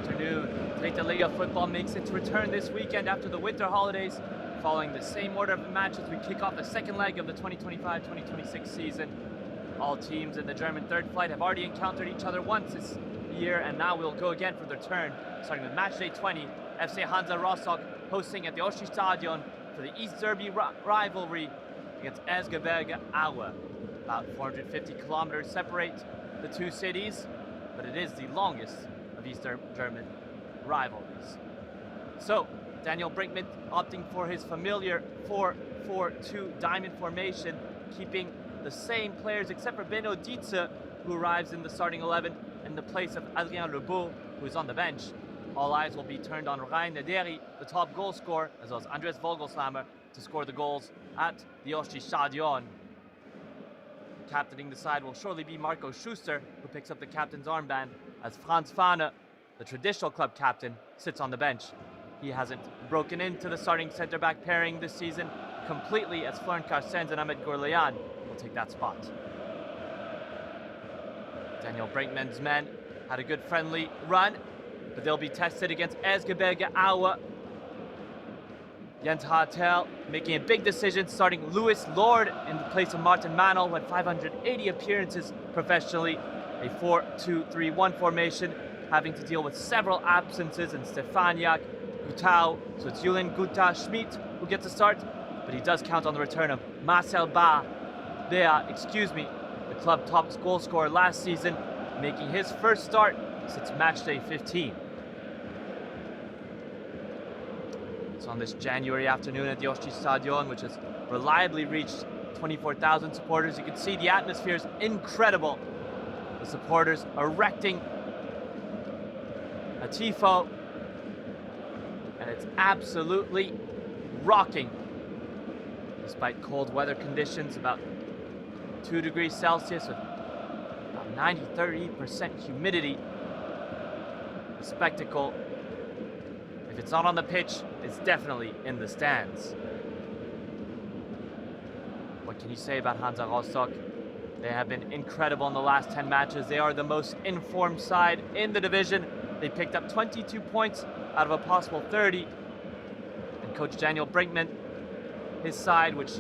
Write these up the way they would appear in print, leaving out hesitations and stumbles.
afternoon. Dritte Liga football makes its return this weekend after the winter holidays. Following the same order of matches, we kick off the second leg of the 2025-2026 season. All teams in the German third flight have already encountered each other once this year, and now we'll go again for their turn, starting with matchday 20, FC Hansa Rostock hosting at the Oschi Stadion for the East Derby rivalry against Erzgebirge Aue. About 450 kilometers separate the two cities, but it is the longest of East German rivalries. So, Daniel Brinkman opting for his familiar 4-4-2 diamond formation, keeping the same players except for Benno Dietze, who arrives in the starting 11 in the place of Adrien Lebeau, who is on the bench. All eyes will be turned on Ryan Nederi, the top goal scorer, as well as Andres Vogelslammer to score the goals at the Oschi Stadion. Captaining the side will surely be Marco Schuster, who picks up the captain's armband, as Franz Fahne, the traditional club captain, sits on the bench. He hasn't broken into the starting centre-back pairing this season completely, as Florent Carstens and Ahmed Gourlayan will take that spot. Daniel Brinkman's men had a good friendly run, but they'll be tested against Erzgebirge Aue. Jens Hartel making a big decision, starting Louis Lord in the place of Martin Manol, who had 580 appearances professionally. A 4-2-3-1 formation, having to deal with several absences in Stefaniak, Gutau, so it's Julian Guta-Schmidt who gets a start, but he does count on the return of Marcel the club top goal scorer last season, making his first start since matchday 15. So on this January afternoon at the Oschi Stadion, which has reliably reached 24,000 supporters, you can see the atmosphere is incredible. The supporters erecting a tifo, and it's absolutely rocking. Despite cold weather conditions, about 2 degrees Celsius with about 30% humidity, the spectacle, if it's not on the pitch, it's definitely in the stands. What can you say about Hansa Rostock? They have been incredible in the last 10 matches. They are the most informed side in the division. They picked up 22 points out of a possible 30. And coach Daniel Brinkman, his side, which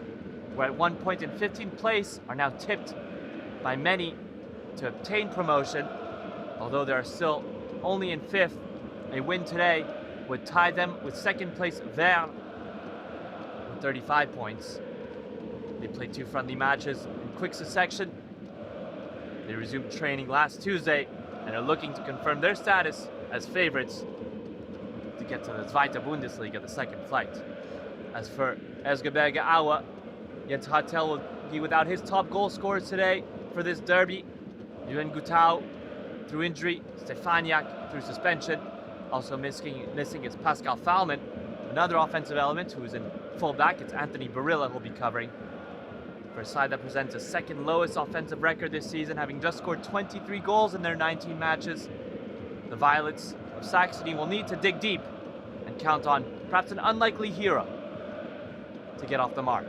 were at one point in 15th place, are now tipped by many to obtain promotion. Although they are still only in 5th, a win today would tie them with second place Vert with 35 points. They played 2 friendly matches in quick succession. They resumed training last Tuesday and are looking to confirm their status as favorites to get to the Zweite Bundesliga, the second flight. As for Erzgebirge Aue, Jens Hartel will be without his top goal scorers today for this derby. Yuan Gutau through injury, Stefaniak through suspension. Also missing is Pascal Fallman, another offensive element who is in full-back. It's Anthony Barilla who'll be covering. For a side that presents a second lowest offensive record this season, having just scored 23 goals in their 19 matches, the Violets of Saxony will need to dig deep and count on perhaps an unlikely hero to get off the mark.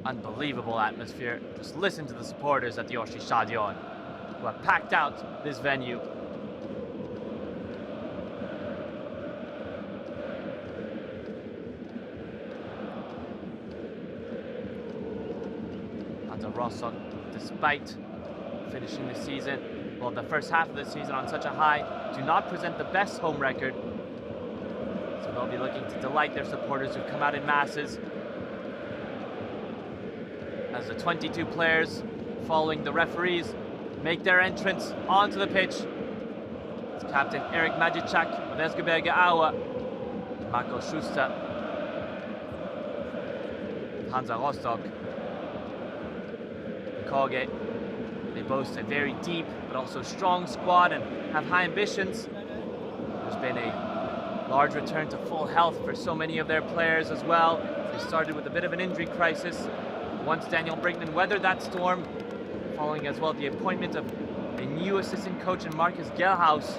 Unbelievable atmosphere. Just listen to the supporters at the Oschi Stadion, who have packed out this venue. Hansa Rostock, despite finishing the season, well, the first half of the season on such a high, do not present the best home record. So they'll be looking to delight their supporters who come out in masses. As the 22 players following the referees make their entrance onto the pitch, it's Captain Eric Magicak of Erzgebirge Aue, Marco Schuster, Hansa Rostock, Koge. They boast a very deep but also strong squad and have high ambitions. There's been a large return to full health for so many of their players as well. They started with a bit of an injury crisis. Once Daniel Brinkman weathered that storm, following as well the appointment of a new assistant coach in Marcus Gelhaus,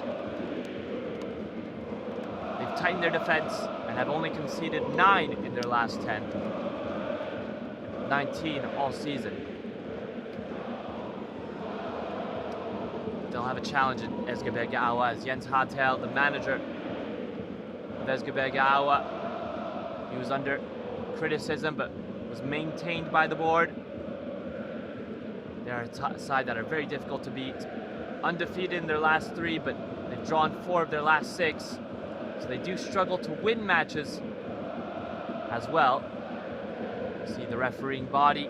they've tightened their defense and have only conceded 9 in their last 10. 19 all season. they'll have a challenge in Erzgebirge Aue as Jens Hartel, the manager of Erzgebirge Aue, he was under criticism but was maintained by the board. They're a side that are very difficult to beat. Undefeated in their last 3, but they've drawn 4 of their last 6. So they do struggle to win matches as well. See the refereeing body.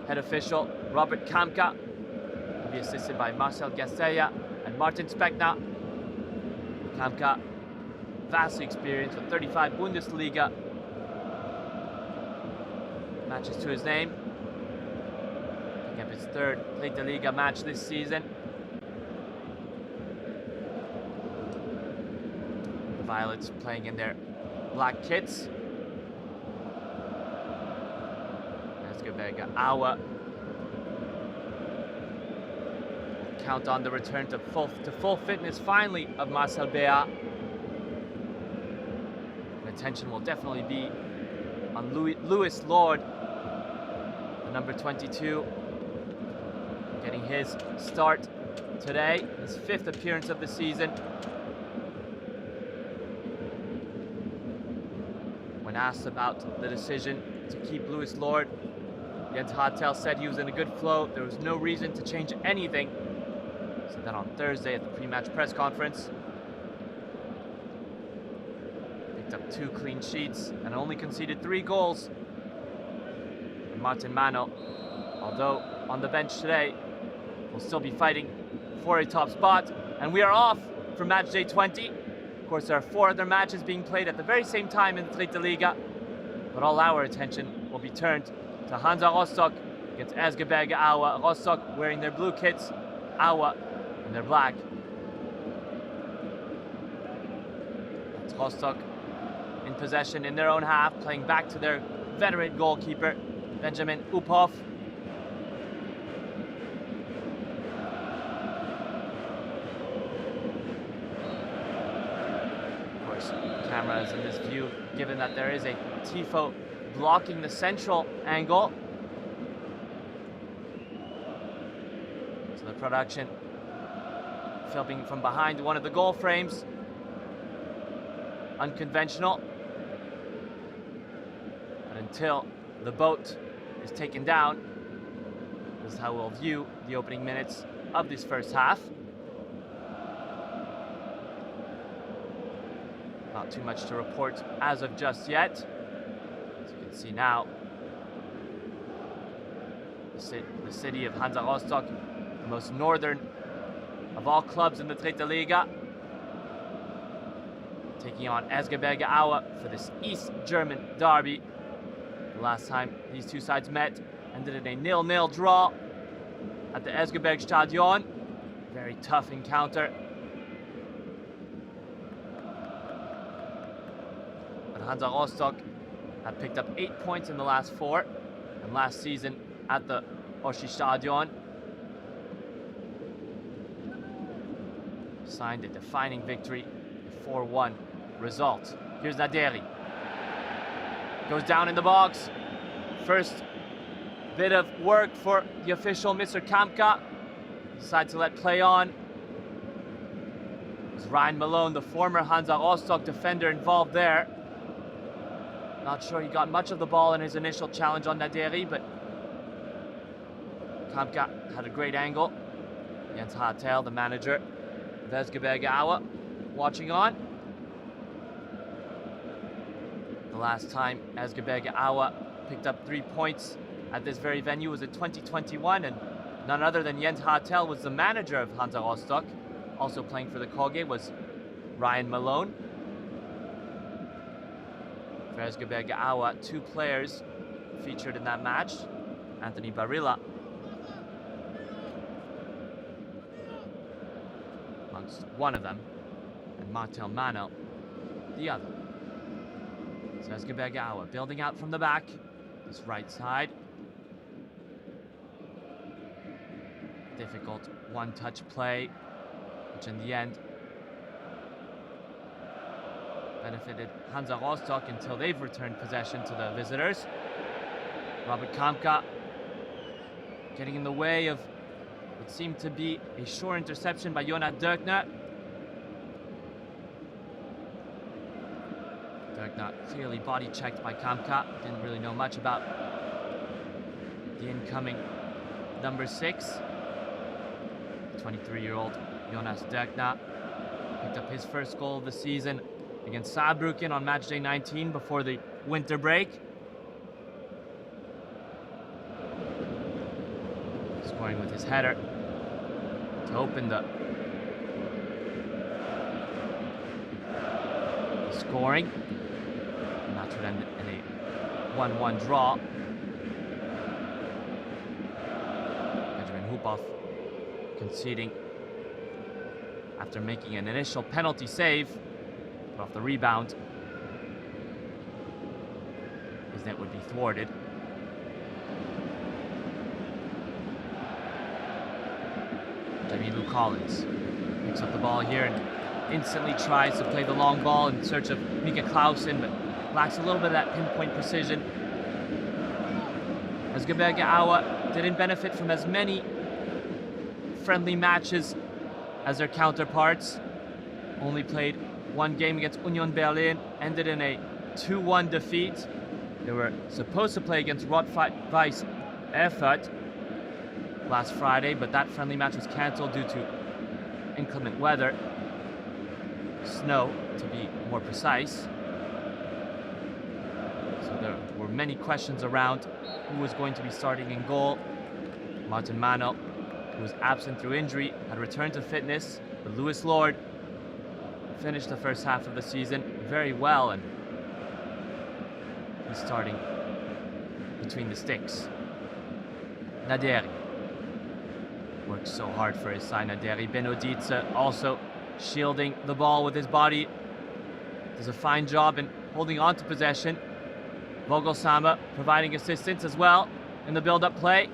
Head official, Robert Kamka, will be assisted by Marcel Gasseya and Martin Speckner. Kamka, vastly experienced with 35 Bundesliga matches to his name. Picking up his 3rd Dritte Liga match this season. The Violets playing in their black kits. Erzgebirge Aue count on the return to full fitness finally of Marcel Bea. And attention will definitely be on Louis Lord, the number 22, getting his start today, his 5th appearance of the season. When asked about the decision to keep Louis Lord, Jens Hartel said he was in a good flow. There was no reason to change anything. Said that on Thursday at the pre-match press conference. Picked up 2 clean sheets and only conceded 3 goals. And Martin Mano, although on the bench today, will still be fighting for a top spot. And we are off for match day 20. Of course, there are 4 other matches being played at the very same time in the Dritte Liga. But all our attention will be turned to Hansa Rostock against Erzgebirge Aue. Rostock wearing their blue kits, Aue in their black. That's Rostock in possession in their own half, playing back to their veteran goalkeeper, Benjamin Uphoff. Of course, cameras in this view, given that there is a tifo blocking the central angle. So the production filming from behind one of the goal frames. Unconventional. But until the boat is taken down, this is how we'll view the opening minutes of this first half. Not too much to report as of just yet. As you can see now, the city of Hansa Rostock, the most northern of all clubs in the Dritte Liga, taking on Erzgebirge Aue for this East German derby. The last time these two sides met ended in a 0-0 draw at the Erzgebirge Stadion. Very tough encounter. But Hansa Rostock have picked up 8 points in the last 4, and last season at the Oschi Stadion signed a defining victory, a 4-1 result. Here's Naderi. Goes down in the box. First bit of work for the official, Mr. Kamka. Decides to let play on. It's Ryan Malone, the former Hansa Rostock defender, involved there. Not sure he got much of the ball in his initial challenge on Naderi, but Kamka had a great angle. Jens Hartel, the manager of Erzgebirge Aue, watching on. The last time Erzgebirge Aue picked up 3 points at this very venue was in 2021, and none other than Jens Hartel was the manager of Hansa Rostock. Also playing for the Koge was Ryan Malone. For Erzgebirge Aue, 2 players featured in that match. Anthony Barilla, amongst one of them, and Martel Mano, the other. So Erzgebirge Aue building out from the back, this right side. Difficult one-touch play, which in the end benefited Hansa Rostock until they've returned possession to the visitors. Robert Kamka getting in the way of It seemed to be a short interception by Jonas Döckner. Döckner clearly body checked by Kamka. Didn't really know much about the incoming number 6. 23-year-old Jonas Döckner picked up his first goal of the season against Saarbrücken on matchday 19 before the winter break. Scoring with his header to open the scoring. And that would end in a 1-1 draw. Benjamin Hupoff conceding after making an initial penalty save, but off the rebound, his net would be thwarted. Lou Collins picks up the ball here and instantly tries to play the long ball in search of Mika Clausen, but lacks a little bit of that pinpoint precision. Erzgebirge Aue didn't benefit from as many friendly matches as their counterparts. Only played one game against Union Berlin, ended in a 2-1 defeat. They were supposed to play against Rot-Weiß Erfurt last Friday, but that friendly match was cancelled due to inclement weather. Snow, to be more precise. So there were many questions around who was going to be starting in goal. Martin Mano, who was absent through injury, had returned to fitness, but Louis Lord finished the first half of the season very well, and he's starting between the sticks. Naderi worked so hard for his side. Naderi Benodice also shielding the ball with his body. Does a fine job in holding on to possession. Vogelsama providing assistance as well in the build-up play.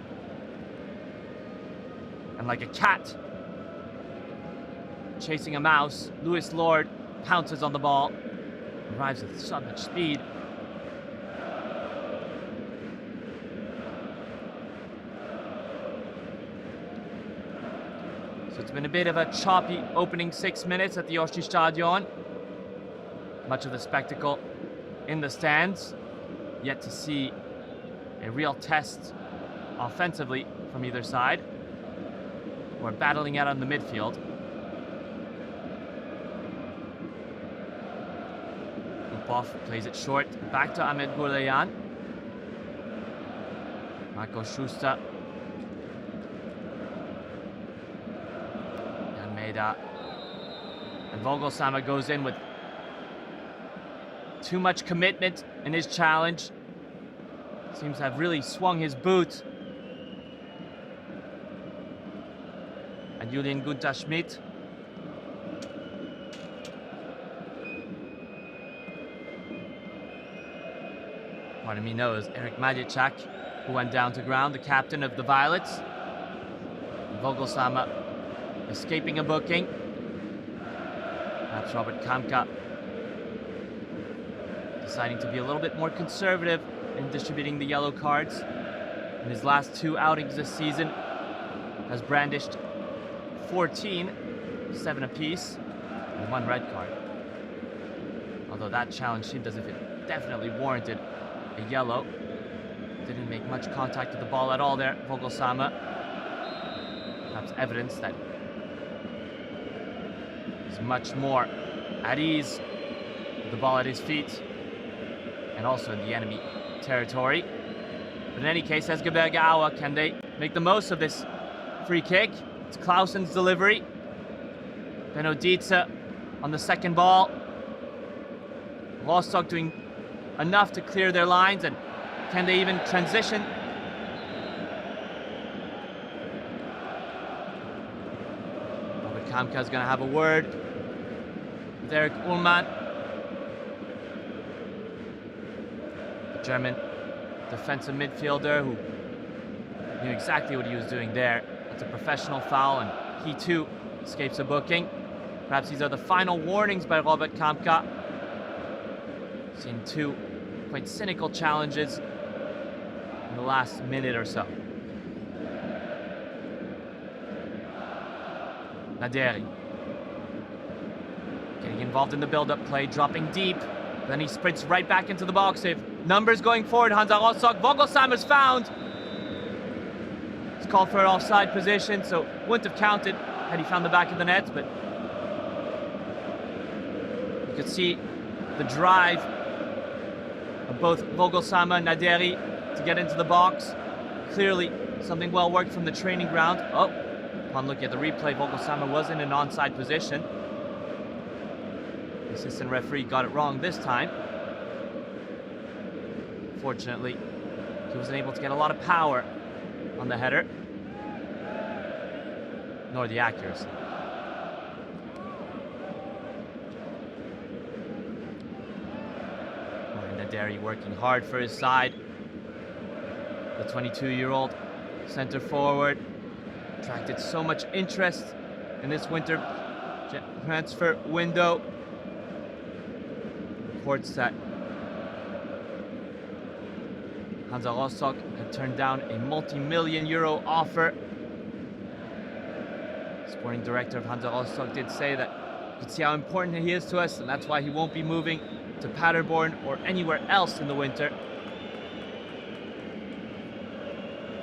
And like a cat chasing a mouse, Louis Lord pounces on the ball, arrives with so much speed. So it's been a bit of a choppy opening 6 minutes at the Osti Stadion. Much of the spectacle in the stands. Yet to see a real test offensively from either side. We're battling out on the midfield. Upov plays it short, back to Ahmed Gouleyan. Marco Schuster. Almeida. And Vogelsama goes in with too much commitment in his challenge. Seems to have really swung his boot. And Julian Gunther Schmidt. Part of me knows Eric Madjechak, who went down to ground, the captain of the Violets. Vogelsama escaping a booking. Perhaps Robert Kamka deciding to be a little bit more conservative in distributing the yellow cards. In his last 2 outings this season, has brandished 14, 7 apiece, and 1 red card. Although that challenge seemed as if it definitely warranted a yellow. Didn't make much contact with the ball at all there, Vogelsama. Perhaps evidence that he's much more at ease with the ball at his feet and also in the enemy territory. But in any case, Erzgebirge Aue, can they make the most of this free kick? It's Clausen's delivery. Benodice on the second ball. Rostock doing enough to clear their lines, and can they even transition? Robert Kamka is going to have a word with Eric Ullmann. The German defensive midfielder who knew exactly what he was doing there. It's a professional foul, and he too escapes a booking. Perhaps these are the final warnings by Robert Kamka. Seen 2 quite cynical challenges in the last minute or so. Naderi. Getting involved in the build-up play, dropping deep. Then he sprints right back into the box. If numbers going forward, Hansa Rostock. Vogelshammer's found. It's called for an offside position, so wouldn't have counted had he found the back of the net, but you could see the drive of both Vogelshammer and Naderi to get into the box. Clearly something well worked from the training ground. Oh, upon looking at the replay, Vogelshammer was in an onside position. The assistant referee got it wrong this time. Fortunately, he wasn't able to get a lot of power on the header, nor the accuracy. Naderi working hard for his side. The 22-year-old center forward attracted so much interest in this winter transfer window. Reports that Hansa Rostock had turned down a multi-million euro offer. Sporting director of Hansa Rostock did say that you can see how important he is to us, and that's why he won't be moving to Paderborn or anywhere else in the winter.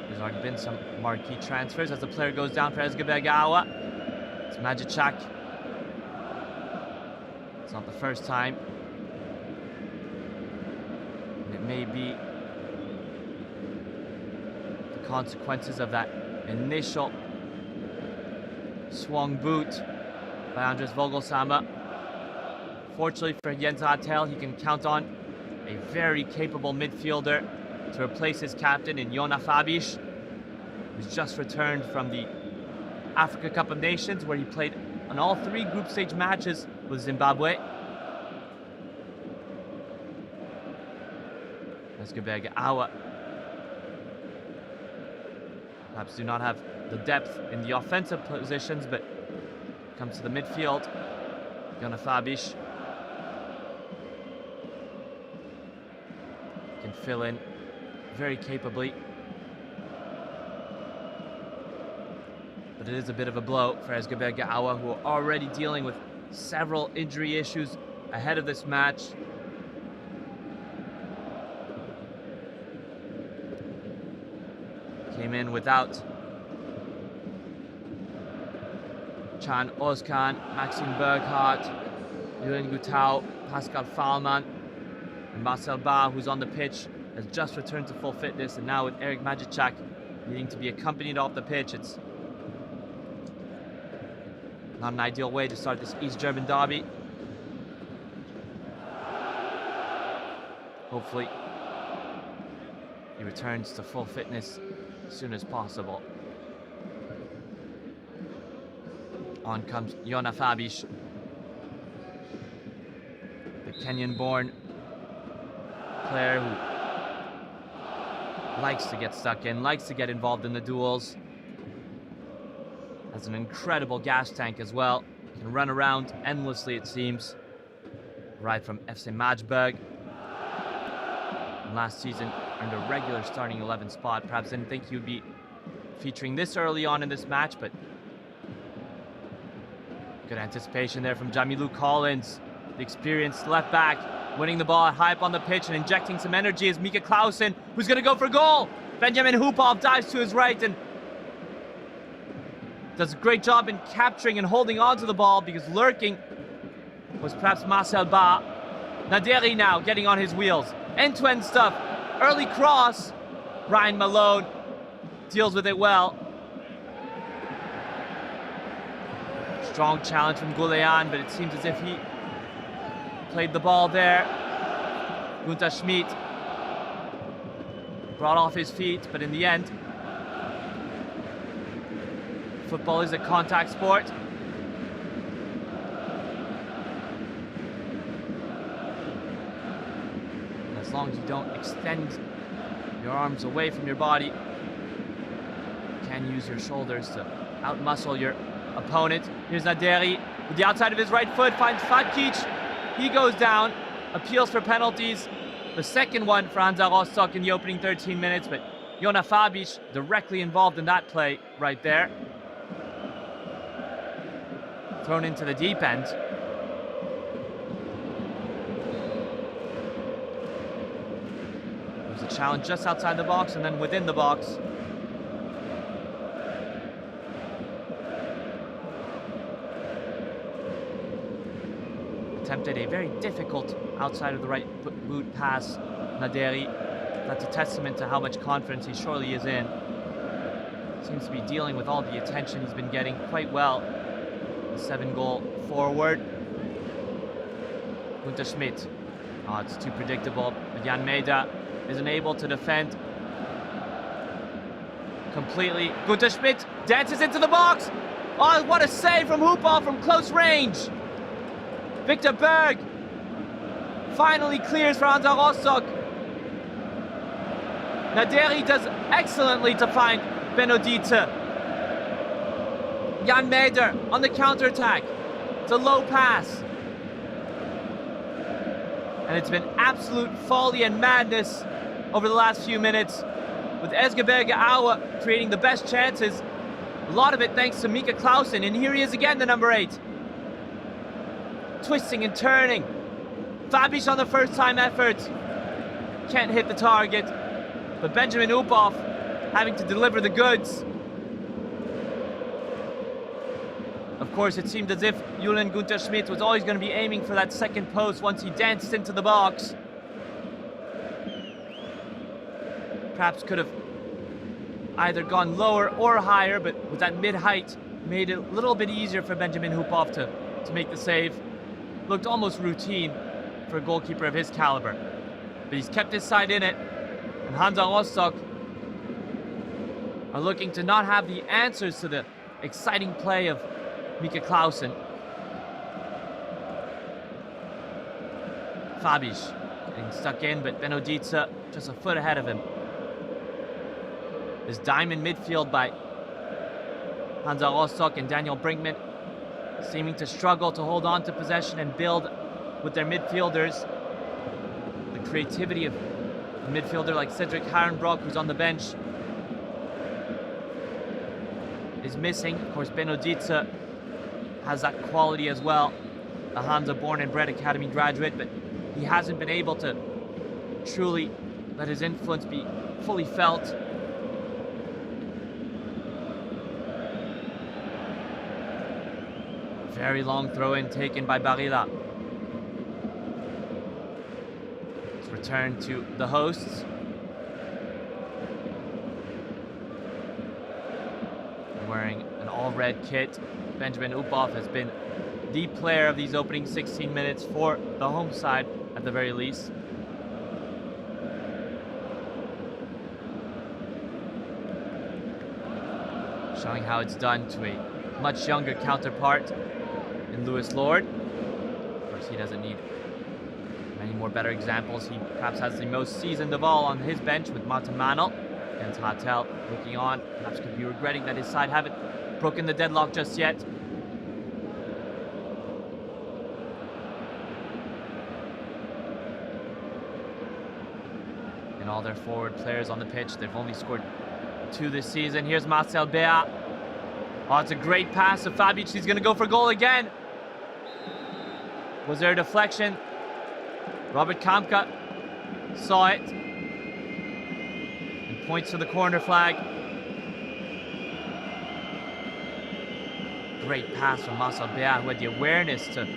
There's already been some marquee transfers as the player goes down for Erzgebirge Aue. It's Magicak. It's not the first time. And it may be the consequences of that initial swung boot by Andres Vogelshammer. Fortunately for Jens Hartel, he can count on a very capable midfielder to replace his captain in Jona Fabish, who's just returned from the Africa Cup of Nations, where he played on all 3 group stage matches with Zimbabwe. Erzgebirge Aue perhaps do not have the depth in the offensive positions, but comes to the midfield. Jona Fabish can fill in very capably. But it is a bit of a blow for Erzgebirge Aue, who are already dealing with several injury issues ahead of this match. Came in without Can Özkan, Maxim Burkhardt, Julian Gutau, Pascal Fahlmann, and Marcel Barr, who's on the pitch, has just returned to full fitness, and now with Eric Magicak needing to be accompanied off the pitch, it's not an ideal way to start this East German derby. Hopefully he returns to full fitness as soon as possible. On comes Jona Fabish, the Kenyan-born player who likes to get stuck in, likes to get involved in the duels. Has an incredible gas tank as well. Can run around endlessly, it seems. Arrived from FC Magdeburg. And last season earned a regular starting 11 spot. Perhaps didn't think he would be featuring this early on in this match, but good anticipation there from Jamilou Collins, the experienced left back, winning the ball high up on the pitch and injecting some energy is Mika Clausen, who's going to go for goal. Benjamin Hupov dives to his right and does a great job in capturing and holding on to the ball, because lurking was perhaps Marcel Barr. Naderi now getting on his wheels. End-to-end stuff. Early cross. Ryan Malone deals with it well. Strong challenge from Goulean, but it seems as if he played the ball there. Gunther Schmidt brought off his feet, but in the end, football is a contact sport. And as long as you don't extend your arms away from your body, you can use your shoulders to outmuscle your opponent. Here's Naderi with the outside of his right foot, finds Fatkic. He goes down, appeals for penalties. The second one for Hansa Rostock in the opening 13 minutes, but Jona Fabish directly involved in that play right there. thrown into the deep end. There's a challenge just outside the box and then within the box. Attempted a very difficult outside of the right boot pass, Naderi. That's a testament to how much confidence he surely is in. Seems to be dealing with all the attention he's been getting quite well. The 7-goal forward. Gunther Schmidt. Oh, it's too predictable. But Jan Maeda isn't able to defend completely. Gunther Schmidt dances into the box. Oh, what a save from Hoopball from close range. Victor Berg finally clears for Hansa Rostock. Naderi does excellently to find Benodita. Jan Maeder on the counter-attack. It's a low pass. And it's been absolute folly and madness over the last few minutes, with Erzgebirge Aue creating the best chances. A lot of it thanks to Mika Clausen, and here he is again, the number 8. Twisting and turning. Fabisch on the first-time effort. Can't hit the target. But Benjamin Uphoff having to deliver the goods. Of course, it seemed as if Julian Gunther Schmidt was always going to be aiming for that second post once he danced into the box. Perhaps could have either gone lower or higher, but with that mid-height, made it a little bit easier for Benjamin Uphoff to make the save. Looked almost routine for a goalkeeper of his caliber. But he's kept his side in it. And Hansa Rostock are looking to not have the answers to the exciting play of Mika Clausen. Fabisch getting stuck in, but Benodita just a foot ahead of him. This diamond midfield by Hansa Rostock and Daniel Brinkman seeming to struggle to hold on to possession and build with their midfielders. The creativity of a midfielder like Cedric Harenbrock, who's on the bench, is missing. Of course, Benodita has that quality as well. A Hansa born and bred academy graduate, but he hasn't been able to truly let his influence be fully felt. Very long throw-in taken by Barilla. It's returned to the hosts. Wearing an all-red kit, Benjamin Uphoff has been the player of these opening 16 minutes for the home side, at the very least. Showing how it's done to a much younger counterpart in Lewis Lord. Of course, he doesn't need many more better examples. He perhaps has the most seasoned of all on his bench with Martin Manel. And Hartel looking on, perhaps could be regretting that his side haven't broken the deadlock just yet. And all their forward players on the pitch, they've only scored 2 this season. Here's Marcel Bea. Oh, it's a great pass to Fabic. He's going to go for goal again. Was there a deflection? Robert Kamka saw it and points to the corner flag. Great pass from Marcel Bea, who had the awareness to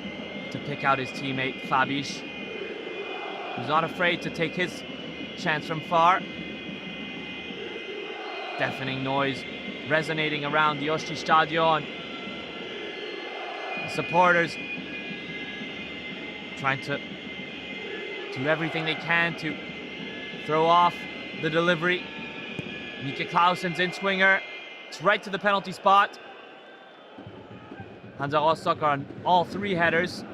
pick out his teammate Fabic. He's not afraid to take his chance from far. Deafening noise resonating around the Osti Stadion. The supporters trying to do everything they can to throw off the delivery. Mika Clausen's in-swinger. It's right to the penalty spot. Hansa Rostock on all 3 headers.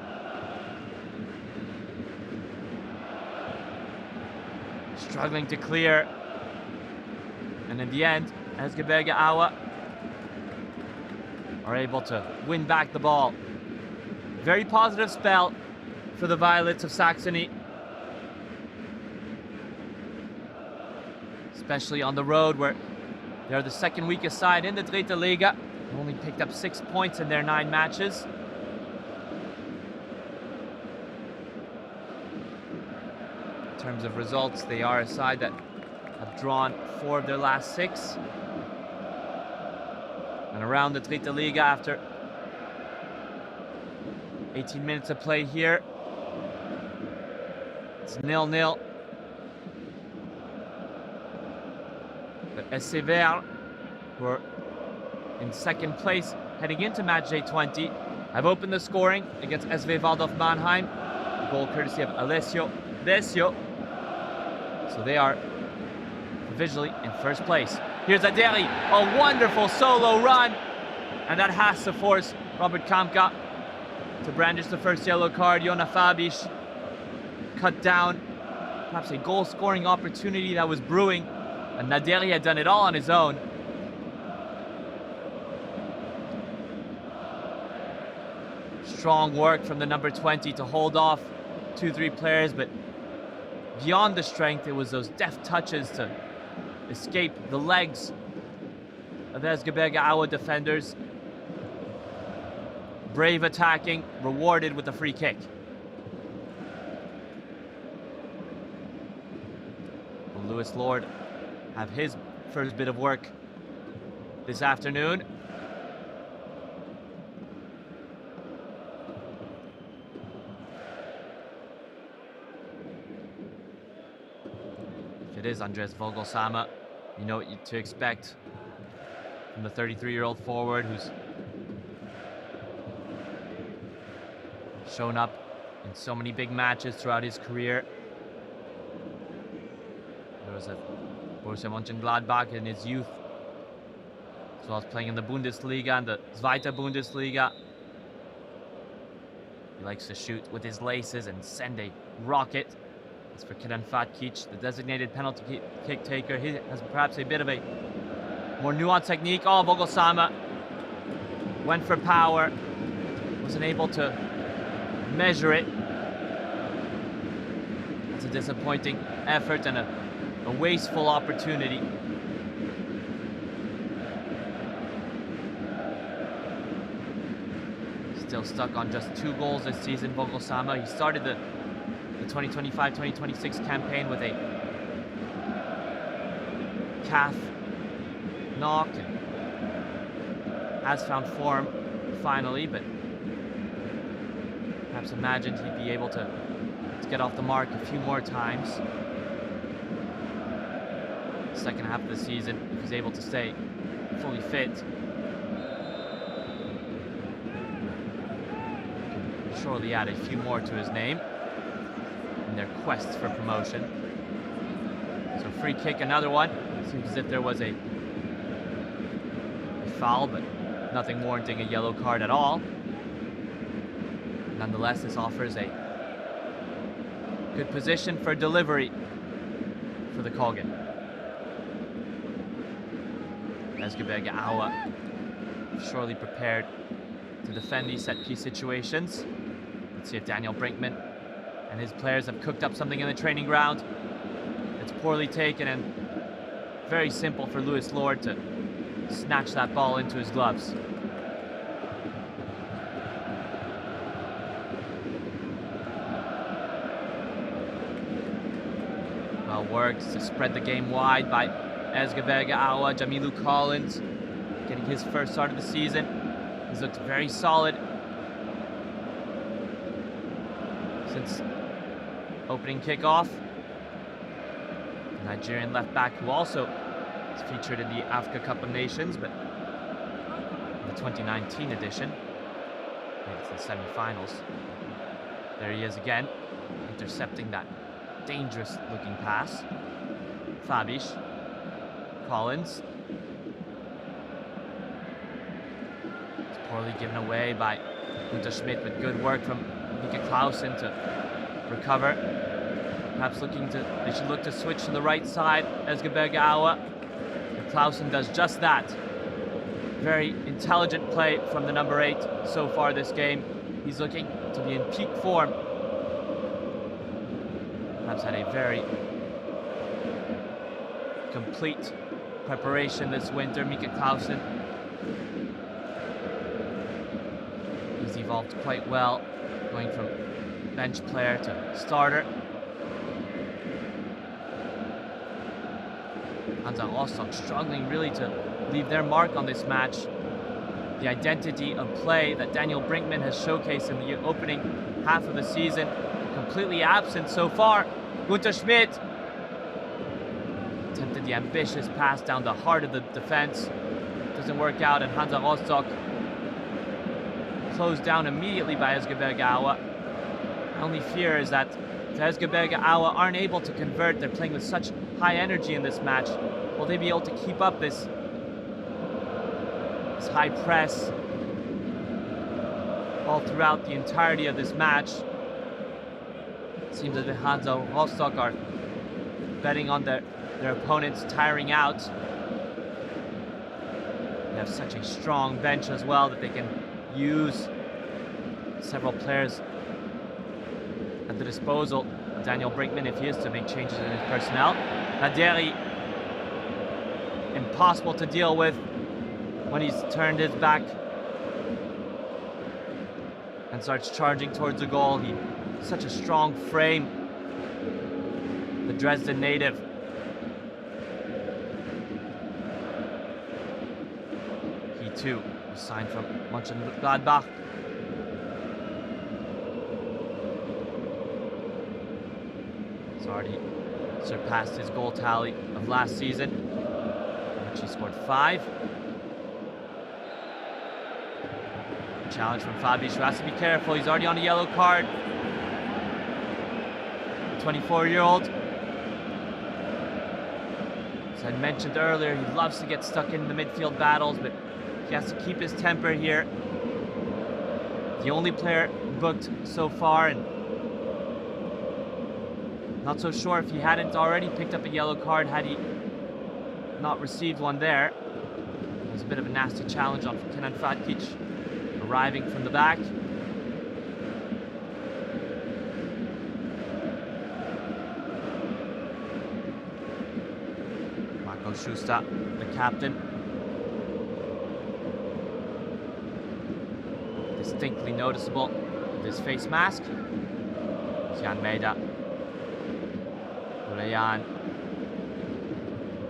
Struggling to clear. And in the end, Erzgebirge Aue are able to win back the ball. Very positive spell for the Violets of Saxony. Especially on the road, where they're the second weakest side in the Dritte Liga. They only picked up 6 points in their 9 matches. terms of results, they are a side that have drawn 4 of their last 6. And around the Dritte Liga, after 18 minutes of play here, it's 0-0. But SC Verl, who are in second place heading into matchday 20, have opened the scoring against SV Waldorf Mannheim. A goal courtesy of Alessio Desio. So they are visually in first place. Here's Aderi, a wonderful solo run, and that has to force Robert Kamka to brandish the first yellow card. Jona Fabiš cut down perhaps a goal-scoring opportunity that was brewing, and Naderi had done it all on his own. Strong work from the number 20 to hold off 2-3 players, but beyond the strength, it was those deft touches to escape the legs of Erzgebirge Aue defenders. Brave attacking, rewarded with a free kick. Will Lewis Lord have his first bit of work this afternoon? If it is Andres Vogelsammer, you know what to expect from the 33-year-old forward who's shown up in so many big matches throughout his career. There was a Borussia Mönchengladbach in his youth, as well as playing in the Bundesliga and the Zweite Bundesliga. He likes to shoot with his laces and send a rocket. As for Kenan Fatkic, the designated penalty kick taker, he has perhaps a bit of a more nuanced technique. Oh, Vogelsammer went for power, wasn't able to measure it. That's a disappointing effort and a wasteful opportunity. Still stuck on just 2 goals this season, Vogelsammer. He started the 2025-2026 campaign with a calf knock and has found form finally, but perhaps imagined he'd be able to get off the mark a few more times. Second half of the season, if he's able to stay fully fit, can surely add a few more to his name in their quest for promotion. So free kick, another one. Seems as if there was a foul, but nothing warranting a yellow card at all. Nonetheless, this offers a good position for delivery for the Kogen. Erzgebirge Aue surely prepared to defend these set-piece situations. Let's see if Daniel Brinkman and his players have cooked up something in the training ground. It's poorly taken and very simple for Lewis Lord to snatch that ball into his gloves. Well worked to spread the game wide by Erzgebirge Aue. Jamilu Collins getting his first start of the season. He's looked very solid since opening kickoff. The Nigerian left back who also is featured in the Africa Cup of Nations, but in the 2019 edition, made it to the semi-finals. There he is again, intercepting that dangerous looking pass. Fabiš, Collins. It's poorly given away by Gunter Schmidt, with good work from Mika Clausen to recover. Perhaps they should look to switch to the right side, Erzgebirge Aue. And Clausen does just that. Very intelligent play from the number 8 so far this game. He's looking to be in peak form. Perhaps had a very complete preparation this winter, Mika Clausen. He's evolved quite well, going from bench player to starter. Hansa Rostock struggling really to leave their mark on this match. The identity of play that Daniel Brinkman has showcased in the opening half of the season, completely absent so far. Gunther Schmidt attempted the ambitious pass down the heart of the defense. Doesn't work out, and Hansa Rostock closed down immediately by Erzgebirge Aue. My only fear is that if Erzgebirge Aue aren't able to convert, they're playing with such high energy in this match. Will they be able to keep up this high press all throughout the entirety of this match? It seems as if Hansa Rostock are betting on their opponents tiring out. They have such a strong bench as well that they can use several players at the disposal of Daniel Brinkman if he is to make changes in his personnel. Naderi, impossible to deal with when he's turned his back and starts charging towards the goal. He's such a strong frame, the Dresden native. He too was signed from Mönchengladbach. He's already surpassed his goal tally of last season, in which he scored 5. Challenge from Fabisch, who has to be careful. He's already on a yellow card. The 24-year-old. As I mentioned earlier, he loves to get stuck in the midfield battles, but he has to keep his temper here. The only player booked so far, and not so sure if he hadn't already picked up a yellow card had he not received one there. It was a bit of a nasty challenge on Kenan Fatkic, arriving from the back. Marco Schuster, the captain. Distinctly noticeable with his face mask. Jan Meida. Ulayan.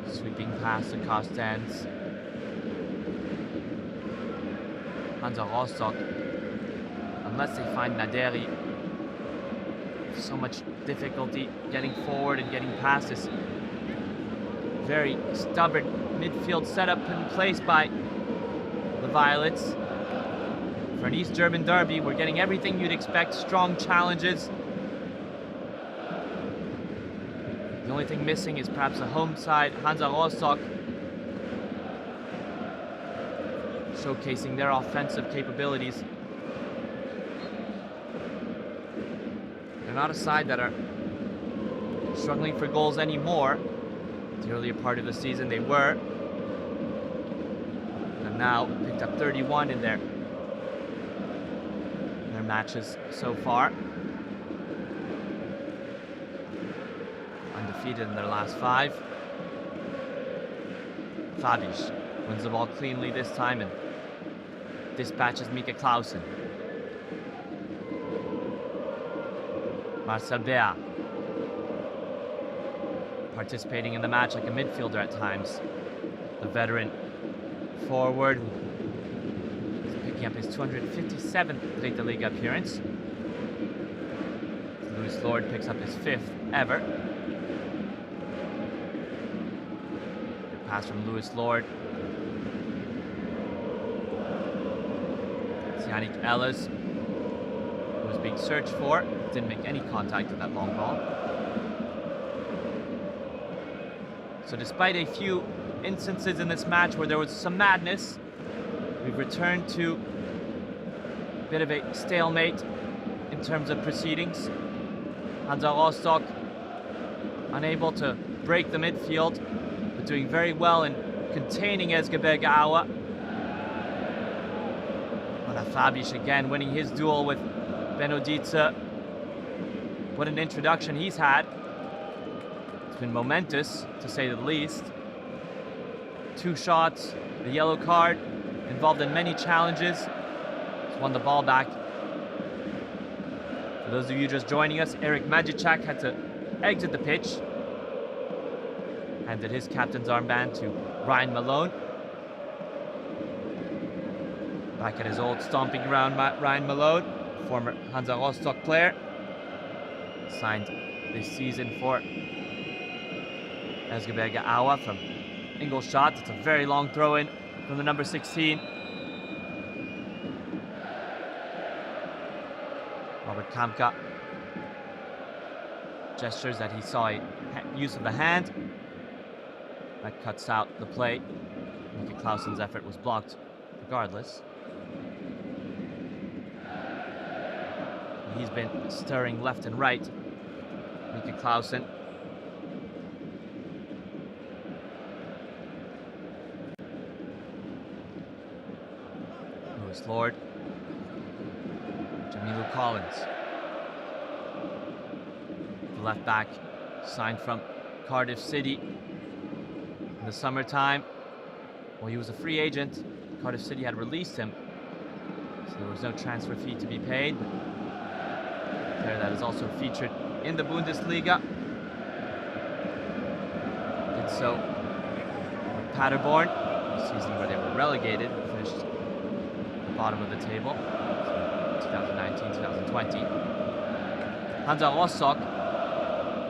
Sweeping past the Carstens. Hansa Rostock, unless they find Naderi, so much difficulty getting forward and getting past this very stubborn midfield setup put in place by the Violets. For an East German derby, we're getting everything you'd expect, strong challenges. The only thing missing is perhaps a home side, Hansa Rostock, showcasing their offensive capabilities. They're not a side that are struggling for goals anymore. The earlier part of the season they were. And now picked up 31 in their matches so far. Undefeated in their last 5. Fabisch wins the ball cleanly this time and dispatches Mika Clausen. Marcel Bea, participating in the match like a midfielder at times. The veteran forward, picking up his 257th Dritte Liga appearance. Louis Lord picks up his 5th ever. Good pass from Louis Lord. Yannick Ellis, who was being searched for, didn't make any contact with that long ball. So despite a few instances in this match where there was some madness, we've returned to a bit of a stalemate in terms of proceedings. Hansa Rostock unable to break the midfield, but doing very well in containing Erzgebirge Aue. Fabisch again winning his duel with Benno Dietze. What an introduction he's had. It's been momentous, to say the least. 2 shots, the yellow card, involved in many challenges. He's won the ball back. For those of you just joining us, Eric Magicek had to exit the pitch. handed his captain's armband to Ryan Malone. Back at his old stomping ground, Ryan Malone, former Hansa Rostock player, signed this season for Erzgebirge Aue from Ingolstadt. It's a very long throw-in from the number 16. Robert Kamka gestures that he saw a use of the hand. That cuts out the play. Mika Clausen's effort was blocked regardless. He's been stirring left and right. Mika Clausen. Lewis Lord. Jamilu Collins. The left back, signed from Cardiff City in the summertime. Well, he was a free agent. Cardiff City had released him, so there was no transfer fee to be paid. A player that is also featured in the Bundesliga. Did so with Paderborn, a season where they were relegated, finished at the bottom of the table, 2019-2020. Hansa Rostock,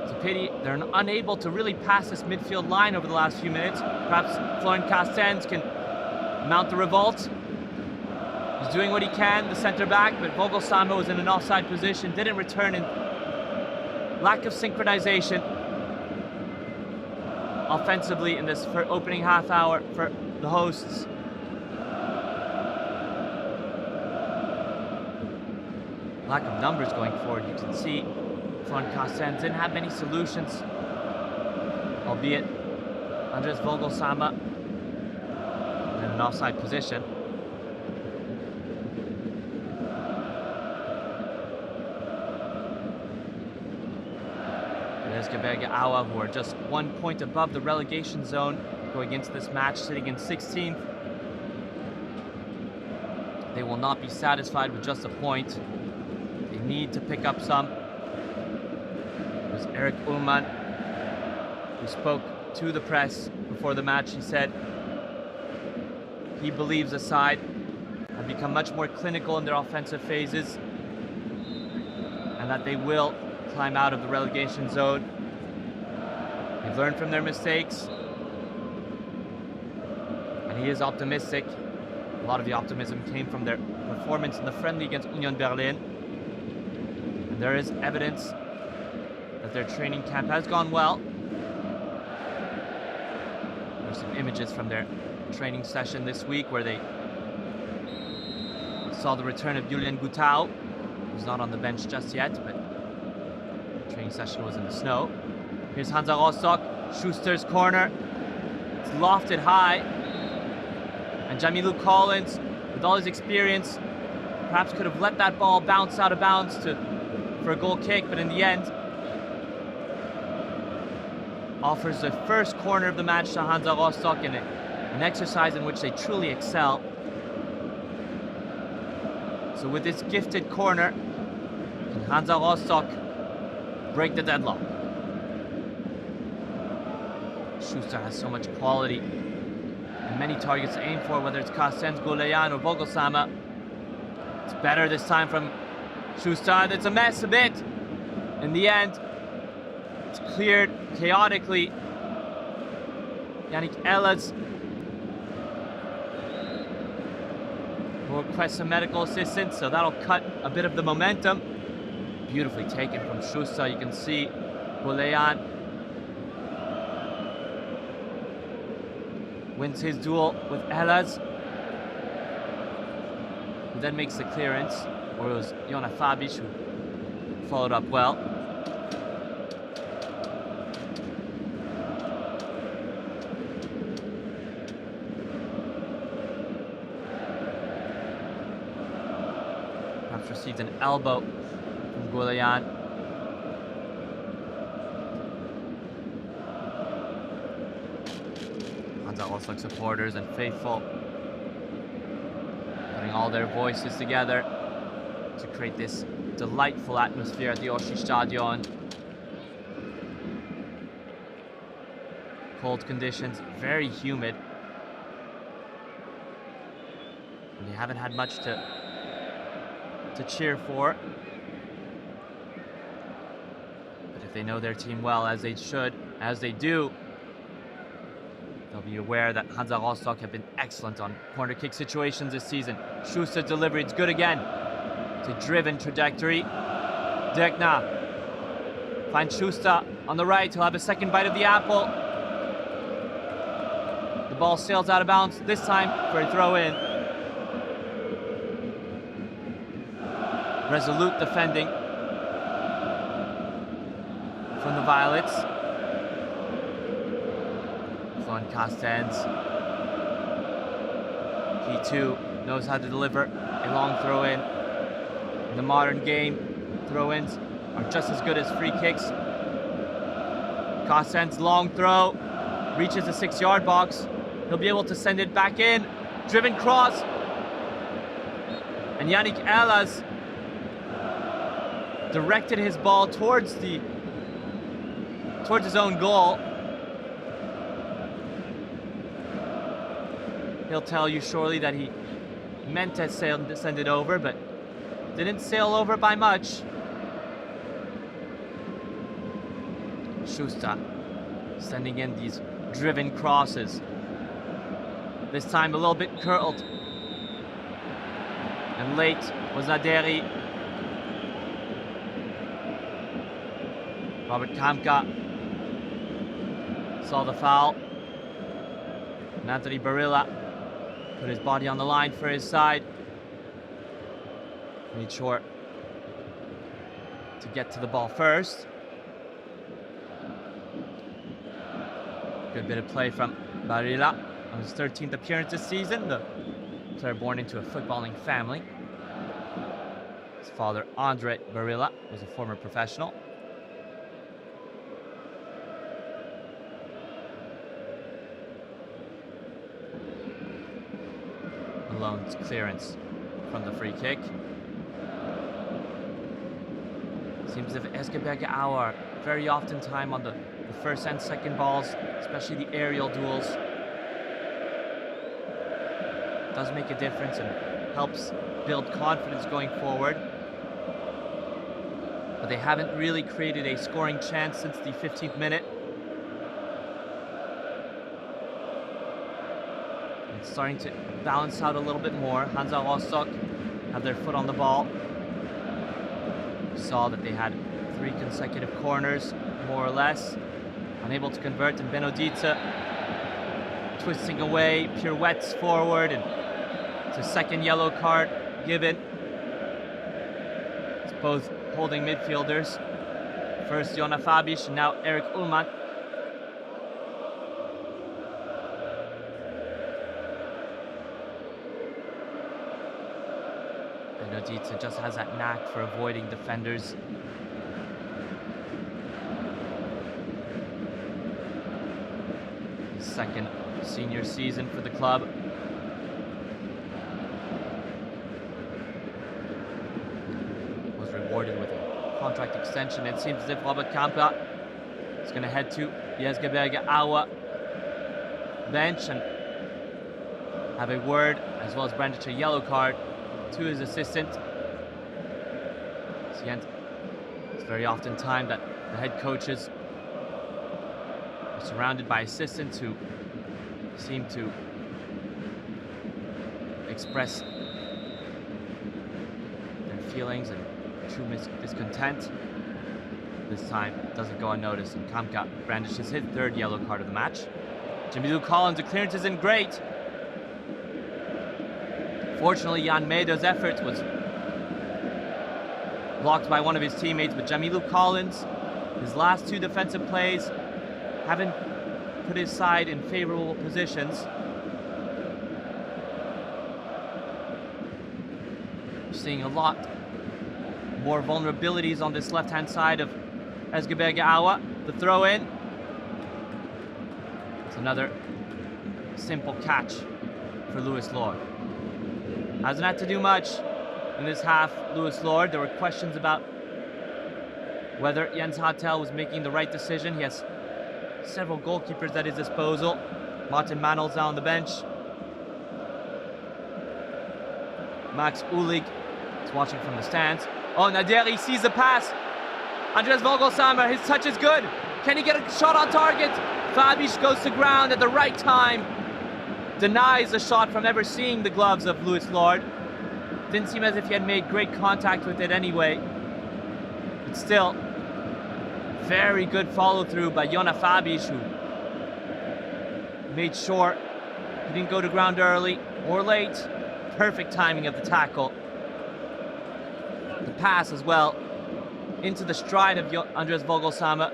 it's a pity they're unable to really pass this midfield line over the last few minutes. Perhaps Florian Carstens can mount the revolt. He's doing what he can, the center back, but Vogelsama was in an offside position, didn't return, in lack of synchronization offensively in this opening half hour for the hosts. Lack of numbers going forward. You can see Florian Carstens didn't have many solutions, albeit Andres Vogelsama in an offside position. Erzgebirge Aue, who are just 1 point above the relegation zone going into this match, sitting in 16th. They will not be satisfied with just a point. They need to pick up some. It was Eric Ullmann who spoke to the press before the match. He said he believes the side have become much more clinical in their offensive phases and that they will climb out of the relegation zone. They've learned from their mistakes, and he is optimistic. A lot of the optimism came from their performance in the friendly against Union Berlin. And there is evidence that their training camp has gone well. There's some images from their training session this week where they saw the return of Julian Gutau, who's not on the bench just yet, but training session was in the snow. Here's Hansa Rostock, Schuster's corner. It's lofted high. And Jamilu Collins, with all his experience, perhaps could have let that ball bounce out of bounds for a goal kick, but in the end, offers the first corner of the match to Hansa Rostock in an exercise in which they truly excel. So with this gifted corner, can Hansa Rostock break the deadlock? Schuster has so much quality and many targets to aim for, whether it's Carstens, Gouleyan, or Vogelsama. It's better this time from Schuster. It's a mess a bit. In the end, it's cleared chaotically. Yannick Ehlers will request some medical assistance, so that'll cut a bit of the momentum. Beautifully taken from Schuster. You can see Gouleyan wins his duel with Ehlers, who then makes the clearance, or it was Jona Fabic who followed up well. Perhaps received an elbow from Gouleyan. Hansa Rostock supporters and faithful putting all their voices together to create this delightful atmosphere at the Oshi Stadion. Cold conditions, very humid. And they haven't had much to cheer for. But if they know their team well, as they should, as they do, they'll be aware that Hansa Rostock have been excellent on corner kick situations this season. Schuster's delivery, it's good again. It's a driven trajectory. Degna finds Schuster on the right. He'll have a second bite of the apple. The ball sails out of bounds, this time for a throw-in. Resolute defending from the Violets. Florian Carstens. He too knows how to deliver a long throw-in. In the modern game, throw-ins are just as good as free kicks. Carstens' long throw reaches the 6-yard box. He'll be able to send it back in. Driven cross. And Yannick Ehlers directed his ball towards his own goal. He'll tell you surely that he meant to send it over, but didn't sail over by much. Schuster sending in these driven crosses. This time a little bit curled. And late was Aderi. Robert Kamka saw the foul. And Anthony Barilla put his body on the line for his side. Made sure to get to the ball first. Good bit of play from Barilla on his 13th appearance this season. The player born into a footballing family. His father, Andre Barilla, was a former professional. Malone's clearance from the free kick. Seems as if Erzgebirge Aue are very often time on the first and second balls, especially the aerial duels. Does make a difference and helps build confidence going forward. But they haven't really created a scoring chance since the 15th minute. It's starting to balance out a little bit more. Hansa Rostock have their foot on the ball. Saw that they had 3 consecutive corners, more or less. Unable to convert, and Benodita twisting away, pirouettes forward, and it's a second yellow card given. It's both holding midfielders. First Jona Fabisch, and now Eric Ullmann. Benodita just has that knack for avoiding defenders. Second senior season for the club. Was rewarded with a contract extension. It seems as if Robert Kampa is going to head to the Erzgebirge Aue bench and have a word, as well as brandish a yellow card to his assistant. It's very often time that the head coaches are surrounded by assistants who seem to express their feelings and true discontent. This time it doesn't go unnoticed, and Kamka brandishes his 3rd yellow card of the match. Jimmy Lou Collins, the clearance isn't great. Fortunately, Jan Medo's effort was blocked by one of his teammates, but Jamilu Collins, his last 2 defensive plays haven't put his side in favorable positions. We're seeing a lot more vulnerabilities on this left-hand side of Erzgebirge Aue. The throw-in. It's another simple catch for Lewis Lord. Hasn't had to do much in this half, Lewis Lord. There were questions about whether Jens Hartel was making the right decision. He has several goalkeepers at his disposal. Martin Manol's now on the bench. Max Ulig is watching from the stands. Oh, Naderi sees the pass. Andreas Vogelsammer, his touch is good. Can he get a shot on target? Fabish goes to ground at the right time. Denies the shot from ever seeing the gloves of Louis Lord. Didn't seem as if he had made great contact with it anyway. But still, very good follow-through by Jona Fabish, who made sure he didn't go to ground early or late. Perfect timing of the tackle. The pass as well into the stride of Andreas Vogelsammer.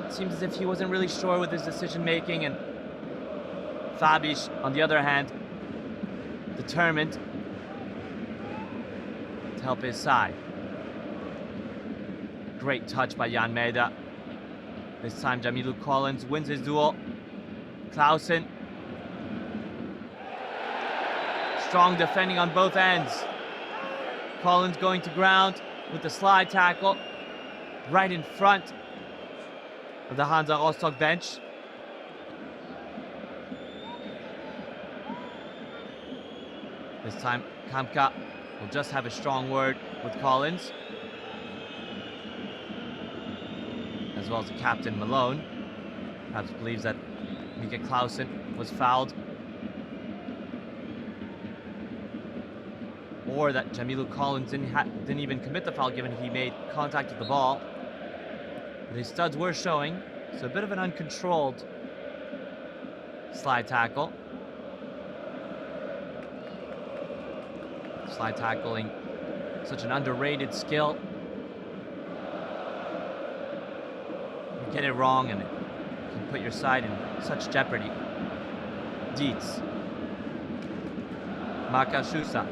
It seems as if he wasn't really sure with his decision-making, and Fabish, on the other hand, determined to help his side. Great touch by Jan Meda. This time Jamilu Collins wins his duel. Clausen. Strong defending on both ends. Collins going to ground with the slide tackle right in front of the Hansa Rostock bench. This time Kamka will just have a strong word with Collins, as well as the captain Malone. Perhaps believes that Mika Clausen was fouled, or that Jamilu Collins didn't even commit the foul, given he made contact with the ball. But his studs were showing, so a bit of an uncontrolled slide tackle. Slide tackling, such an underrated skill. You get it wrong and it can put your side in such jeopardy. Dietz. Makashusa.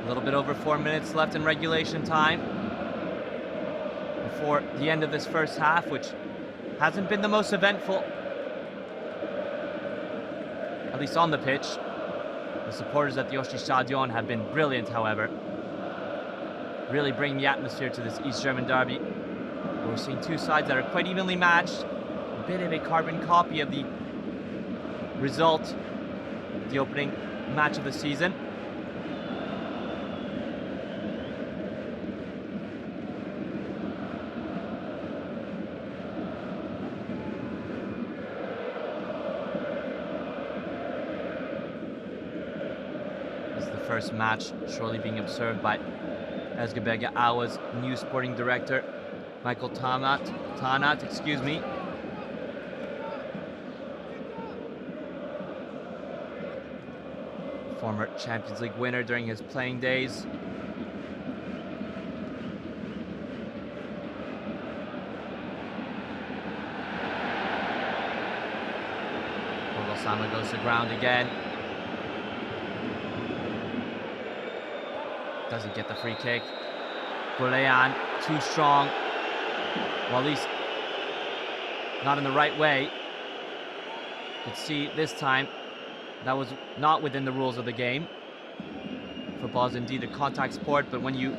A little bit over 4 minutes left in regulation time before the end of this first half, which hasn't been the most eventful, at least on the pitch. The supporters at the Oshi Stadion have been brilliant, however, really bringing the atmosphere to this East German derby. We're seeing two sides that are quite evenly matched, a bit of a carbon copy of the result, the opening match of the season. First match surely being observed by Erzgebirge Aue's new sporting director, Michael Tanat, excuse me. Former Champions League winner during his playing days. Vogelsammer goes to ground again. Doesn't get the free kick. Bouleyan, too strong. Well, at least not in the right way. You can see this time that was not within the rules of the game. Football is indeed a contact sport, but when you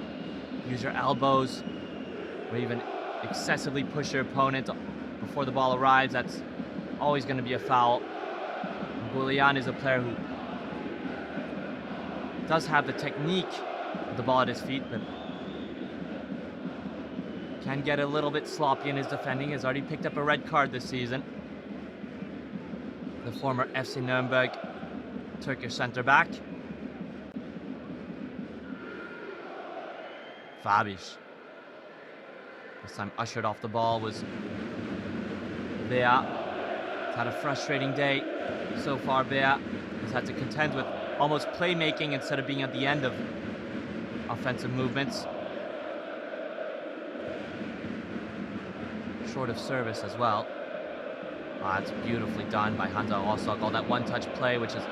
use your elbows or even excessively push your opponent before the ball arrives, that's always going to be a foul. Bouleyan is a player who does have the technique with the ball at his feet, but can get a little bit sloppy in his defending. Has already picked up a red card this season. The former FC Nuremberg Turkish centre-back. Fabish. This time ushered off the ball was Bea. He's had a frustrating day so far. Bea has had to contend with almost playmaking instead of being at the end of offensive movements. Short of service as well. It's beautifully done by Hansa Rostock. All that one-touch play, which has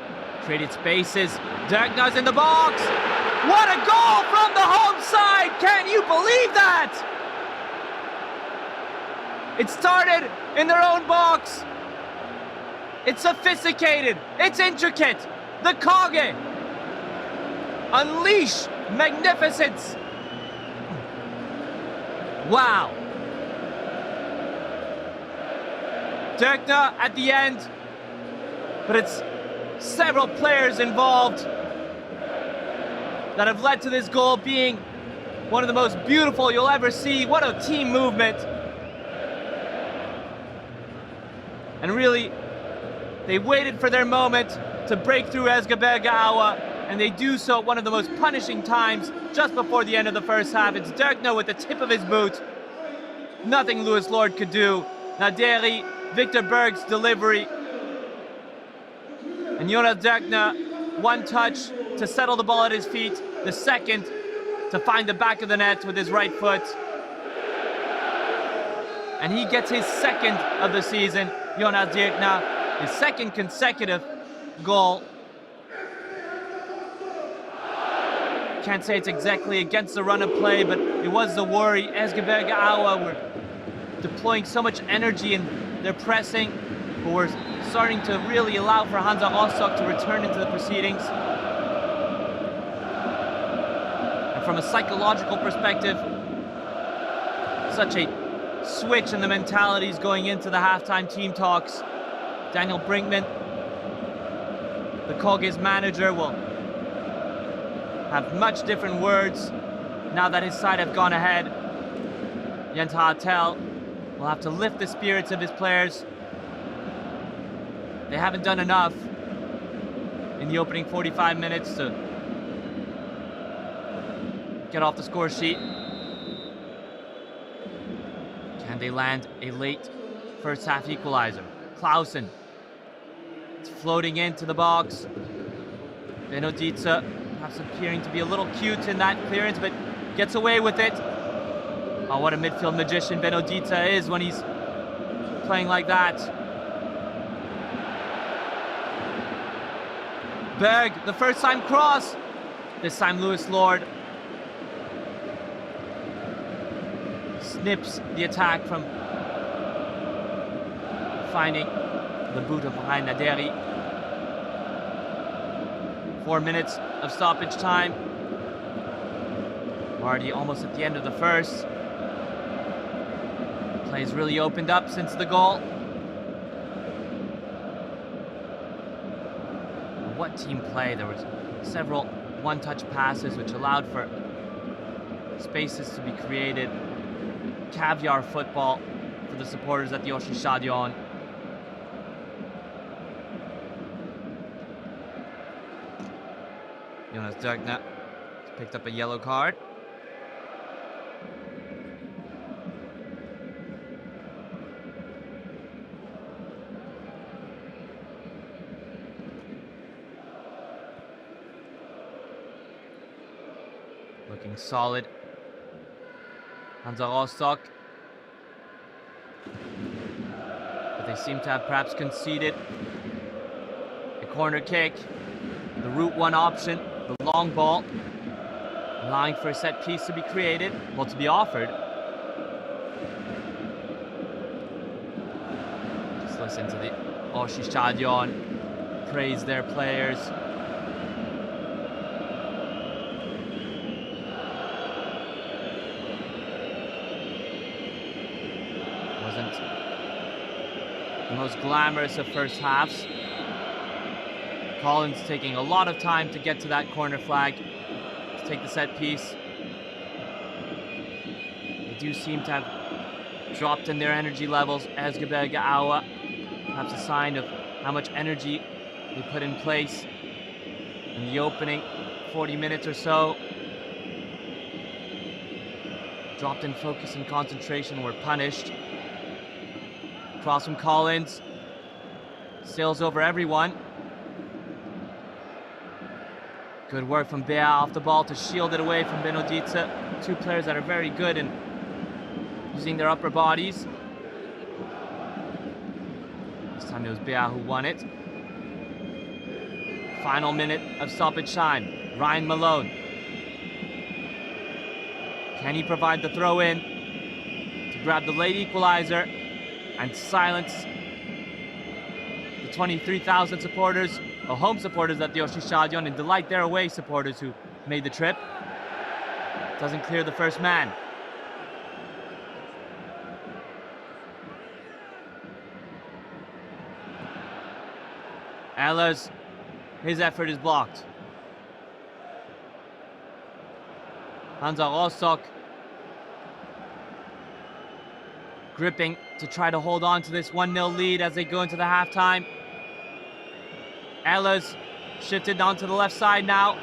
created spaces. Dirkner's in the box. What a goal from the home side! Can you believe that? It started in their own box. It's sophisticated. It's intricate. The Kage unleash magnificence. Wow. Dirkna at the end, but it's several players involved that have led to this goal being one of the most beautiful you'll ever see. What a team movement. And really, they waited for their moment to break through Erzgebirge Aue, and they do so at one of the most punishing times just before the end of the first half. It's Dirkna with the tip of his boot. Nothing Lewis Lord could do. Naderi, Victor Berg's delivery. And Jonas Dirkna, one touch to settle the ball at his feet, the second to find the back of the net with his right foot. And he gets his second of the season, Jonas Dirkna, his second consecutive goal. Can't say it's exactly against the run of play, but it was the worry. Erzgebirge Aue were deploying so much energy in their pressing, but we're starting to really allow for Hansa Rostock to return into the proceedings. And from a psychological perspective, such a switch in the mentalities going into the halftime team talks. Daniel Brinkman, the Kogge's manager, will have much different words now that his side have gone ahead. Jens Hartel will have to lift the spirits of his players. They haven't done enough in the opening 45 minutes to get off the score sheet. Can they land a late first half equalizer? Clausen, it's floating into the box. Benodica, perhaps appearing to be a little cute in that clearance, but gets away with it. Oh, what a midfield magician Benodica is when he's playing like that. Berg, the first time cross. This time Lewis Lord snips the attack from finding the boot of Ryan Naderi. 4 minutes of stoppage time. Already almost at the end of the first. Play's really opened up since the goal. What team play? There was several one-touch passes which allowed for spaces to be created. Caviar football for the supporters at the Oshi Stadion. Jonas Dirkna picked up a yellow card. Looking solid. Hansa Rostock. But they seem to have perhaps conceded a corner kick. The Route 1 option, the long ball, allowing for a set piece to be created, well, to be offered. Just listen to the Oshi Stadion praise their players. Wasn't the most glamorous of first halves. Collins taking a lot of time to get to that corner flag, to take the set piece. They do seem to have dropped in their energy levels. Erzgebirge Aue, perhaps a sign of how much energy they put in place in the opening 40 minutes or so. Dropped in focus and concentration, were punished. Cross from Collins, sails over everyone. Good work from BeReal off the ball to shield it away from Benodica. Two players that are very good in using their upper bodies. This time it was BeReal who won it. Final minute of stoppage time. Ryan Malone. Can he provide the throw in to grab the late equalizer and silence the 23,000 supporters, the home supporters at the Oshi Stadion, and delight their away supporters who made the trip? Doesn't clear the first man. Ehlers, his effort is blocked. Hansa Rostock gripping to try to hold on to this 1-0 lead as they go into the halftime. Ehlers shifted onto the left side now.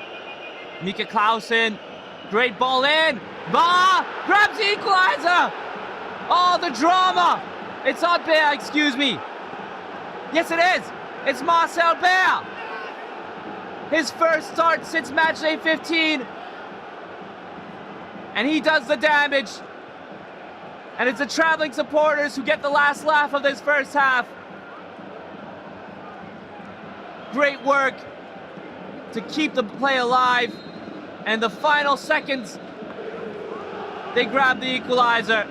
Mika Clausen, great ball in. Ba grabs the equalizer. Oh, the drama. It's not Bear, excuse me. Yes, it is. It's Marcel Bear. His first start since matchday 15. And he does the damage. And it's the traveling supporters who get the last laugh of this first half. Great work to keep the play alive. And the final seconds, they grab the equalizer.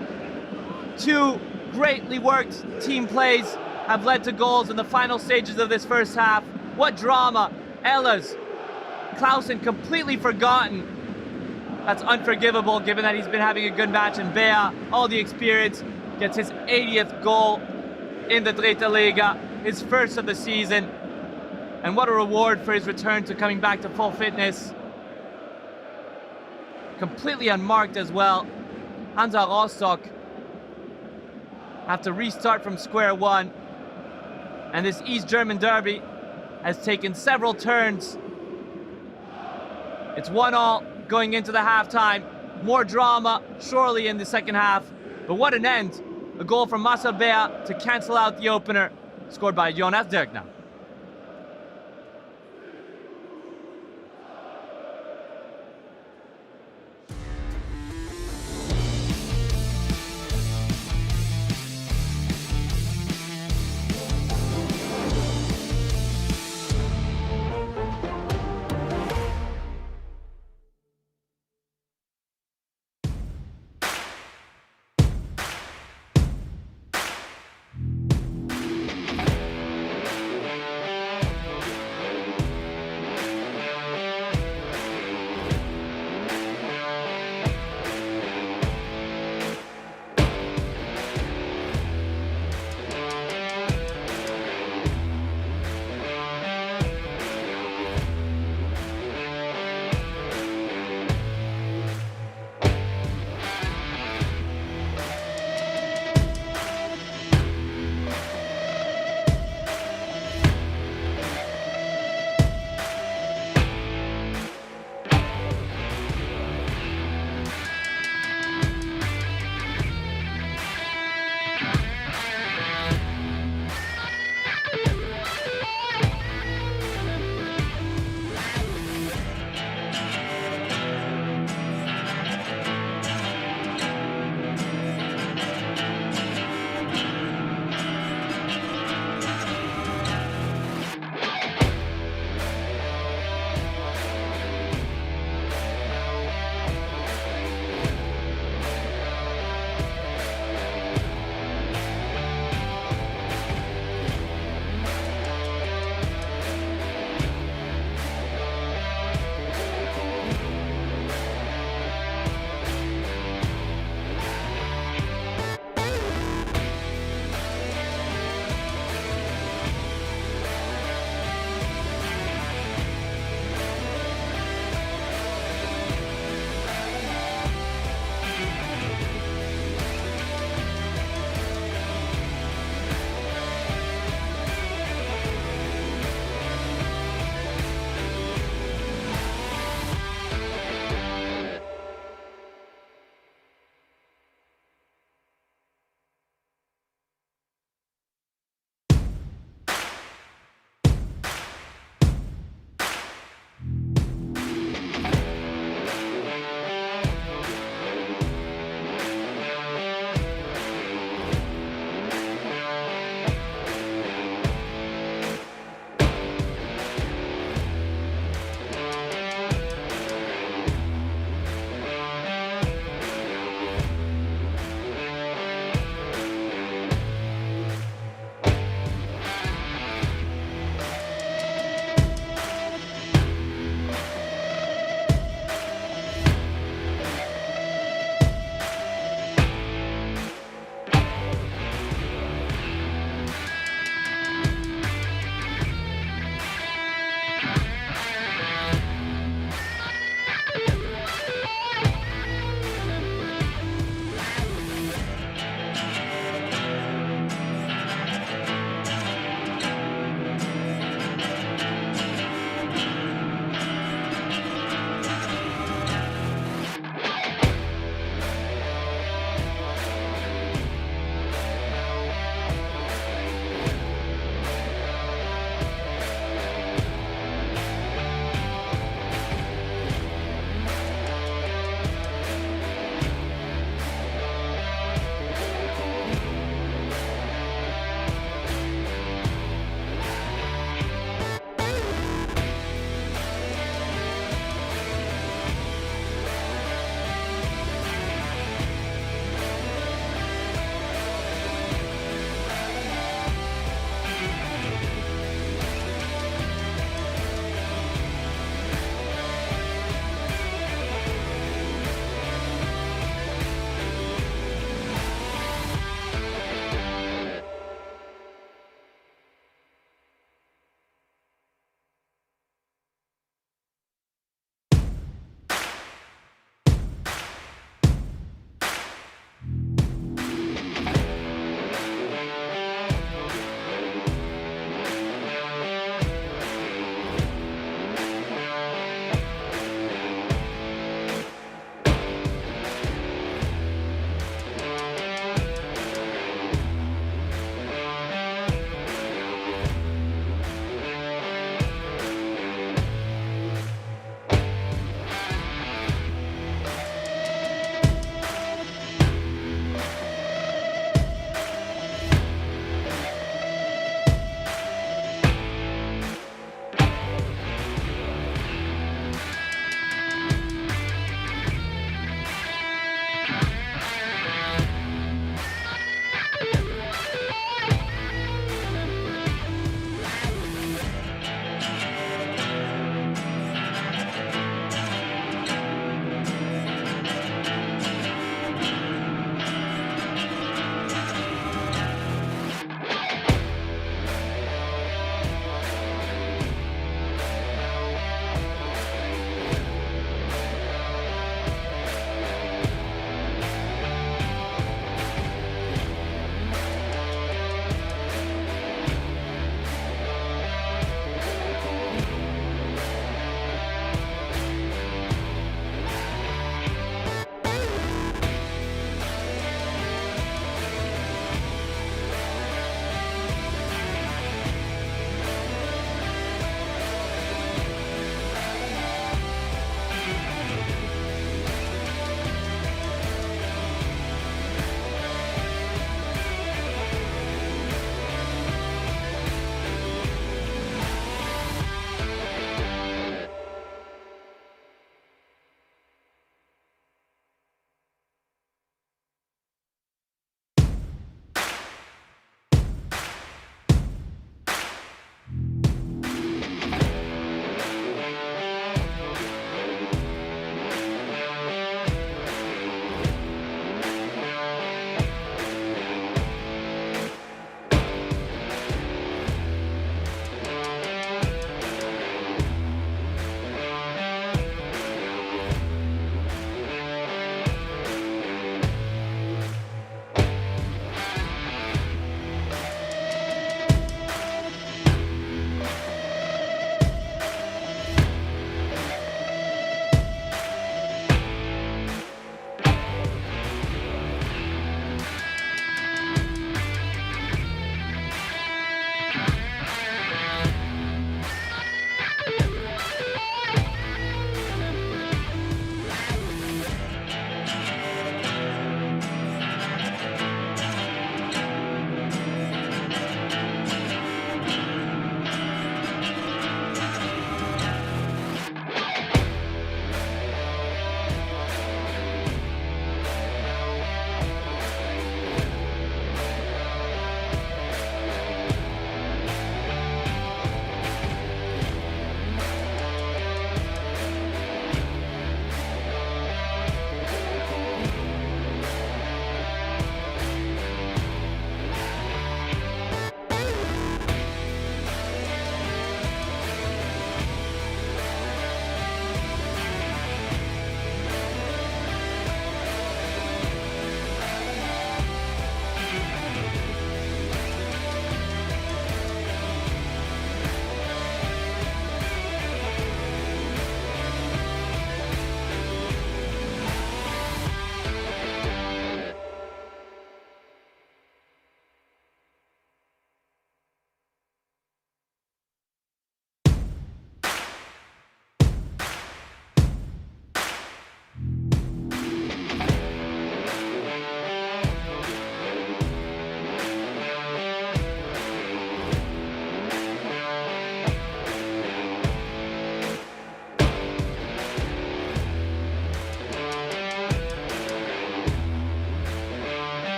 Two greatly worked team plays have led to goals in the final stages of this first half. What drama. Ehlers, Clausen completely forgotten. That's unforgivable given that he's been having a good match. And Bea, all the experience, gets his 80th goal in the Dritte Liga, his first of the season. And what a reward for his return to coming back to full fitness. Completely unmarked as well. Hansa Rostock have to restart from square one. And this East German derby has taken several turns. It's 1-1 going into the halftime. More drama, surely, in the second half. But what an end. A goal from Marcel Bea to cancel out the opener, scored by Jonas Dirkner.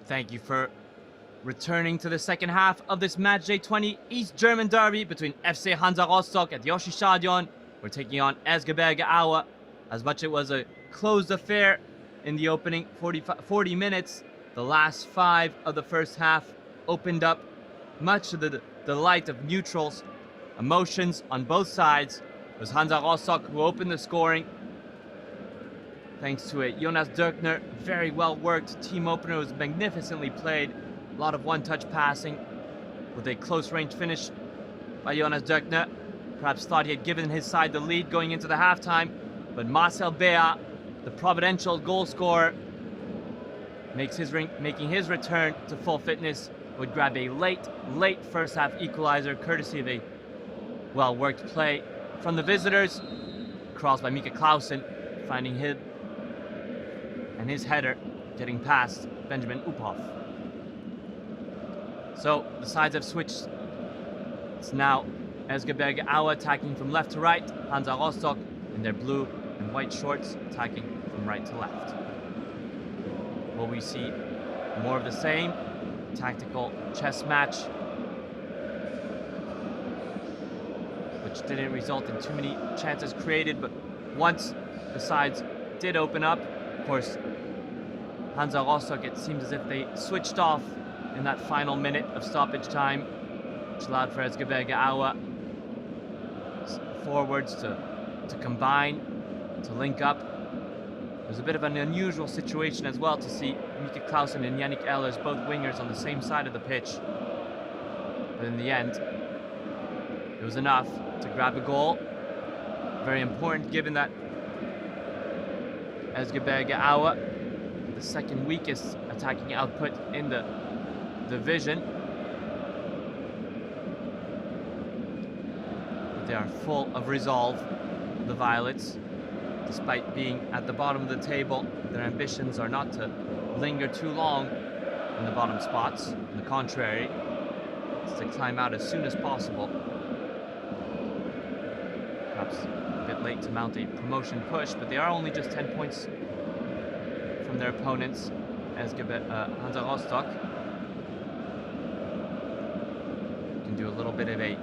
Thank you for returning to the second half of this Matchday 20 East German derby between FC Hansa Rostock at Yoshi Stadion. We're taking on Erzgebirge Aue. As much it was a closed affair in the opening 40 minutes, the last 5 of the first half opened up much to the delight of neutrals. Emotions on both sides. It was Hansa Rostock who opened the scoring, thanks to a Jonas Dürkner very well worked team opener. It was magnificently played. A lot of one-touch passing with a close-range finish by Jonas Dürkner. Perhaps thought he had given his side the lead going into the halftime, but Marcel Bea, the providential goal scorer, making his return to full fitness, would grab a late first-half equalizer courtesy of a well-worked play from the visitors. Cross by Mika Clausen, finding him and his header getting past Benjamin Uphoff. So the sides have switched. It's now Erzgebirge Aue attacking from left to right, Hansa Rostock in their blue and white shorts attacking from right to left. Will we see more of the same? Tactical chess match, which didn't result in too many chances created, but once the sides did open up, of course, Hansa Rostock, it seems as if they switched off in that final minute of stoppage time, which allowed for Erzgebirge Aue forwards to combine, to link up. It was a bit of an unusual situation as well to see Mika Clausen and Yannick Ehlers, both wingers, on the same side of the pitch. But in the end, it was enough to grab a goal. Very important given that Erzgebirge Aue, the second weakest attacking output in the division. But they are full of resolve, the Violets. Despite being at the bottom of the table, their ambitions are not to linger too long in the bottom spots. On the contrary, it's to climb out as soon as possible. Perhaps a bit late to mount a promotion push, but they are only just 10 points from their opponents, as Hansa Rostock. Can do a little bit of a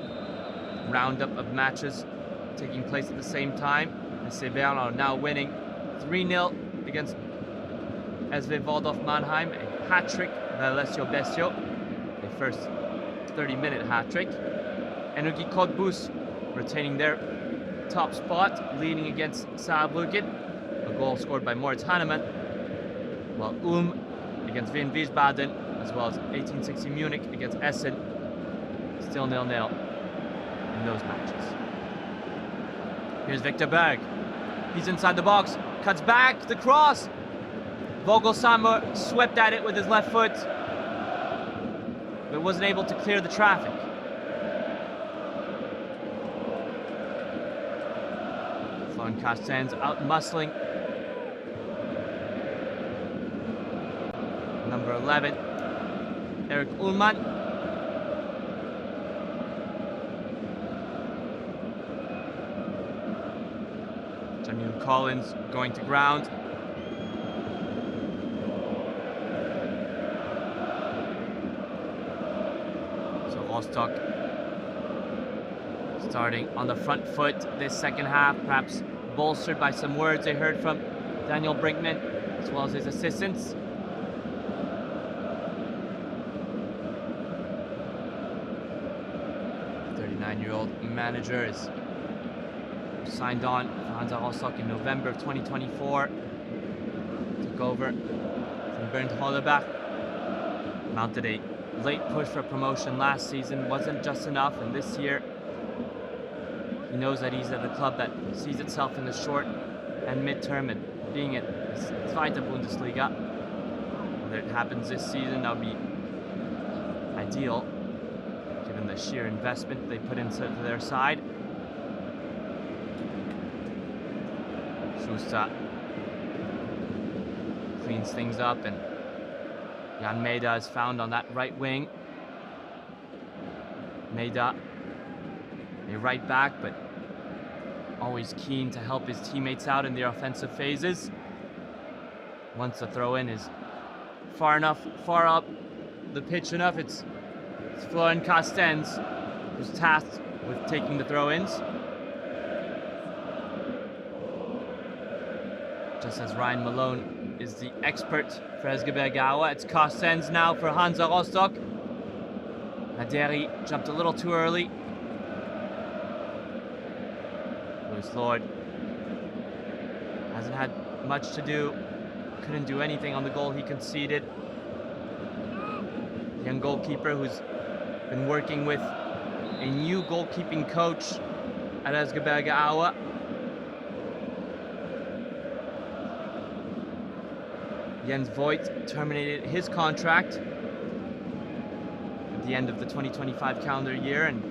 roundup of matches taking place at the same time. Severn are now winning 3-0 against SV Waldorf Mannheim. A hat-trick by Alessio Besio, a first 30-minute hat-trick. Energie Cottbus retaining their top spot, leading against Saarbrücken, a goal scored by Moritz Hannemann, while against Wien Wiesbaden, as well as 1860 Munich against Essen, still 0-0 in those matches. Here's Victor Berg. He's inside the box, cuts back, the cross. Vogelsammer swept at it with his left foot, but wasn't able to clear the traffic. Florian Carstens out muscling number 11, Eric Ullmann. Jamil Collins going to ground. So Rostock starting on the front foot this second half, perhaps bolstered by some words they heard from Daniel Brinkman as well as his assistants. The 39-year-old manager is signed on for Hansa Rostock in November of 2024. Took over from Bernd Hollerbach. Mounted a late push for promotion last season. Wasn't just enough, and this year he knows that he's at a club that sees itself in the short and mid-term and being at Zweite Bundesliga. Whether it happens this season, that would be ideal given the sheer investment they put into their side. Schuster cleans things up, and Jan Maeda is found on that right wing. Maeda, a right back, but always keen to help his teammates out in their offensive phases. Once the throw-in is far up the pitch enough. It's Florian Carstens who's tasked with taking the throw-ins. Just as Ryan Malone is the expert for Erzgebirge Aue, it's Carstens now for Hansa Rostock. Naderi jumped a little too early. Lewis Lord hasn't had much to do. Couldn't do anything on the goal he conceded. Young goalkeeper who's been working with a new goalkeeping coach at Erzgebirge Aue. Jens Voigt terminated his contract at the end of the 2025 calendar year, and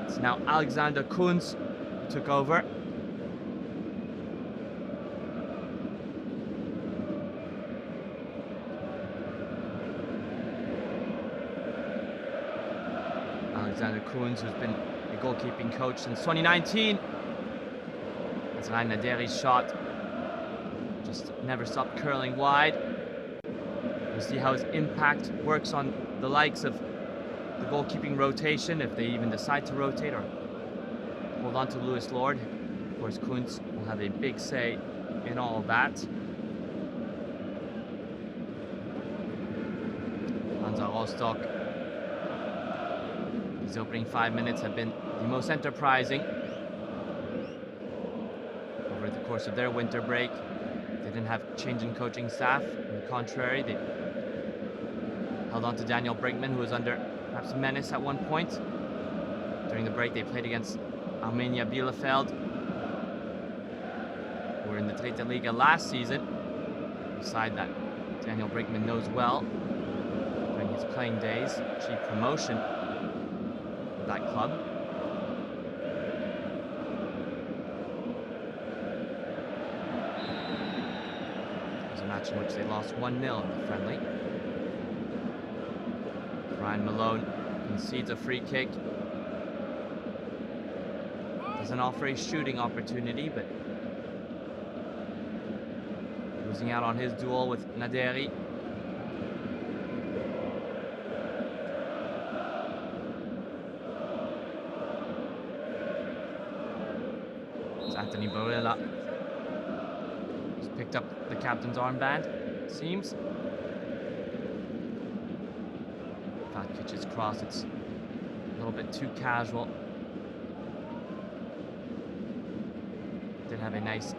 it's now Alexander Kunz who took over. Alexander Kunz, who's been a goalkeeping coach since 2019. As Ryan Naderi's shot just never stopped curling wide. We'll see how his impact works on the likes of the goalkeeping rotation, if they even decide to rotate or hold on to Lewis Lord. Of course, Kunz will have a big say in all of that. Hansa Rostock, these opening 5 minutes have been the most enterprising over the course of their winter break. They didn't have change in coaching staff. On the contrary, they held on to Daniel Brinkman, who was under perhaps menace at one point. During the break, they played against Arminia Bielefeld, who were in the Dritte Liga last season, a side that Daniel Brinkman knows well during his playing days. Achieved promotion with that club. Match in which they lost 1-0 in the friendly. Ryan Malone concedes a free kick. Doesn't offer a shooting opportunity, but losing out on his duel with Naderi. It's Anthony Barilla. Picked up the captain's armband, it seems. Fatkic's cross, it's a little bit too casual. Did have a nice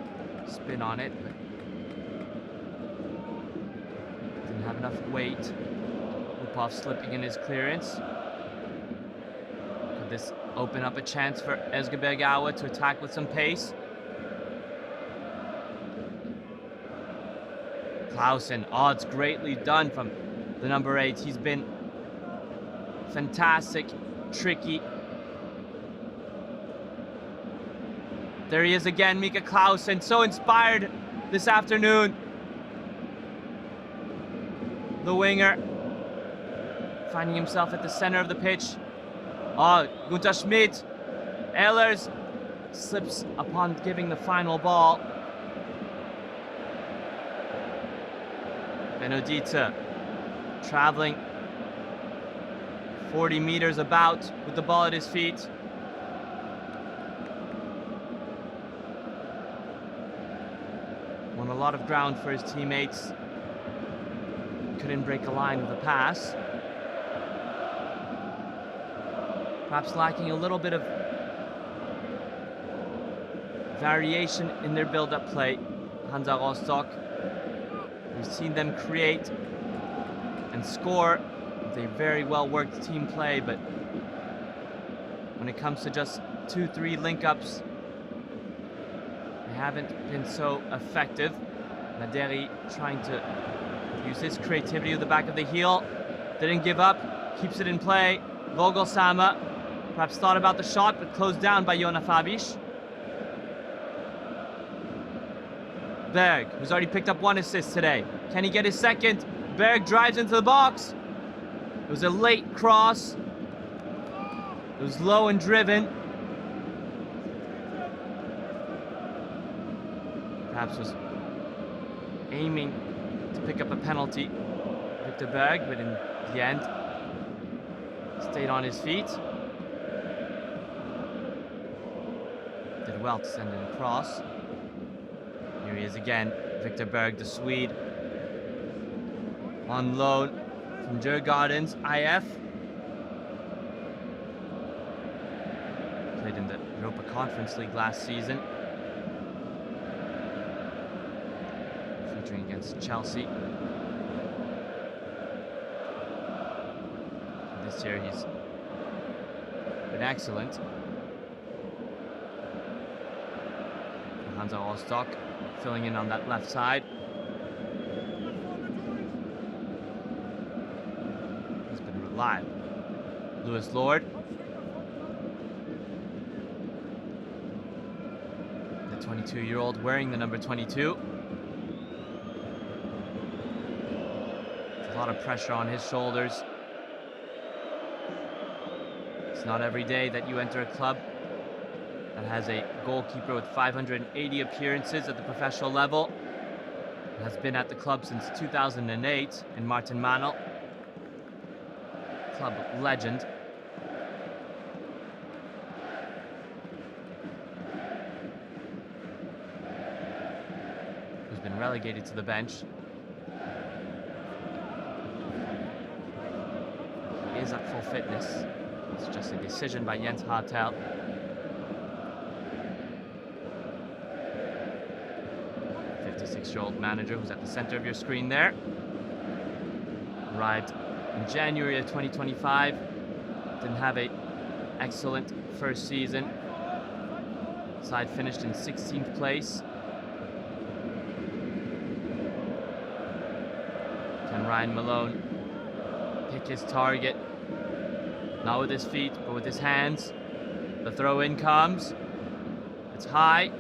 spin on it, but didn't have enough weight. Lupov slipping in his clearance. Could this open up a chance for Erzgebirge Aue to attack with some pace? Clausen, odds greatly done from the number 8. He's been fantastic, tricky. There he is again, Mika Clausen, so inspired this afternoon. The winger finding himself at the center of the pitch. Oh, Gunther Schmidt. Ehlers slips upon giving the final ball. Benedita traveling 40 meters about with the ball at his feet. Won a lot of ground for his teammates. Couldn't break a line with a pass. Perhaps lacking a little bit of variation in their build-up play. Hansa Rostock. We've seen them create and score with a very well-worked team play, but when it comes to just 2-3 link-ups, they haven't been so effective. Naderi trying to use his creativity with the back of the heel. Didn't give up, keeps it in play. Vogelsama perhaps thought about the shot, but closed down by Jona Fabisch. Berg, who's already picked up 1 assist today. Can he get his second? Berg drives into the box. It was a late cross. It was low and driven. Perhaps was aiming to pick up a penalty. Victor Berg, but in the end, stayed on his feet. Did well to send it across. Here he is again, Victor Berg, the Swede. On loan from Djurgårdens IF. Played in the Europa Conference League last season. Featuring against Chelsea. This year he's been excellent. Hansa Rostock filling in on that left side. He's been reliable. Lewis Lord. The 22-year-old wearing the number 22. There's a lot of pressure on his shoulders. It's not every day that you enter a club that has a goalkeeper with 580 appearances at the professional level. Has been at the club since 2008 in Martin Manel. Club legend. Who's been relegated to the bench. He is at full fitness. It's just a decision by Jens Hartel. 56-year-old manager who's at the center of your screen there. Arrived in January of 2025. Didn't have an excellent first season. Side finished in 16th place. Can Ryan Malone pick his target? Not with his feet, but with his hands. The throw-in comes. It's high.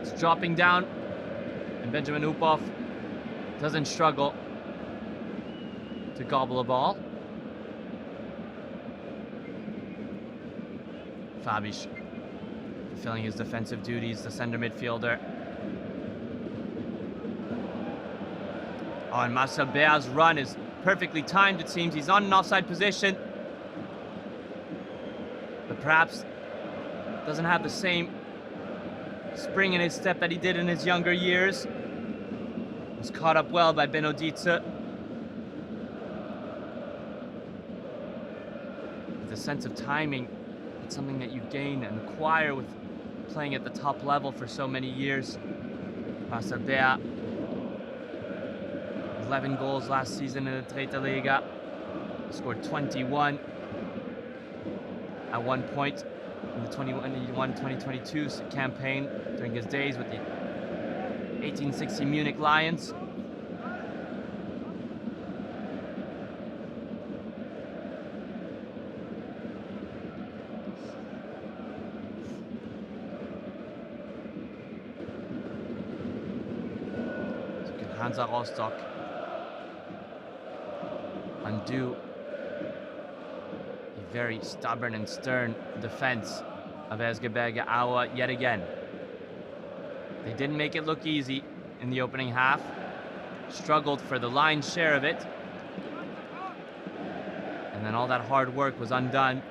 It's dropping down. And Benjamin Uphoff doesn't struggle to gobble a ball. Fabish fulfilling his defensive duties, the center midfielder. Oh, and Marcel Bea's run is perfectly timed, it seems. He's on an offside position. But perhaps doesn't have the same spring in his step that he did in his younger years. Was caught up well by Benodice. The sense of timing, it's something that you gain and acquire with playing at the top level for so many years. Marcel Bea, 11 goals last season in the Tweede Liga. Scored 21 at one point in the 21-2022 campaign during his days with the 1860 Munich Lions. So can Hansa Rostock undo a very stubborn and stern defense of Erzgebirge Aue yet again. They didn't make it look easy in the opening half. Struggled for the lion's share of it. And then all that hard work was undone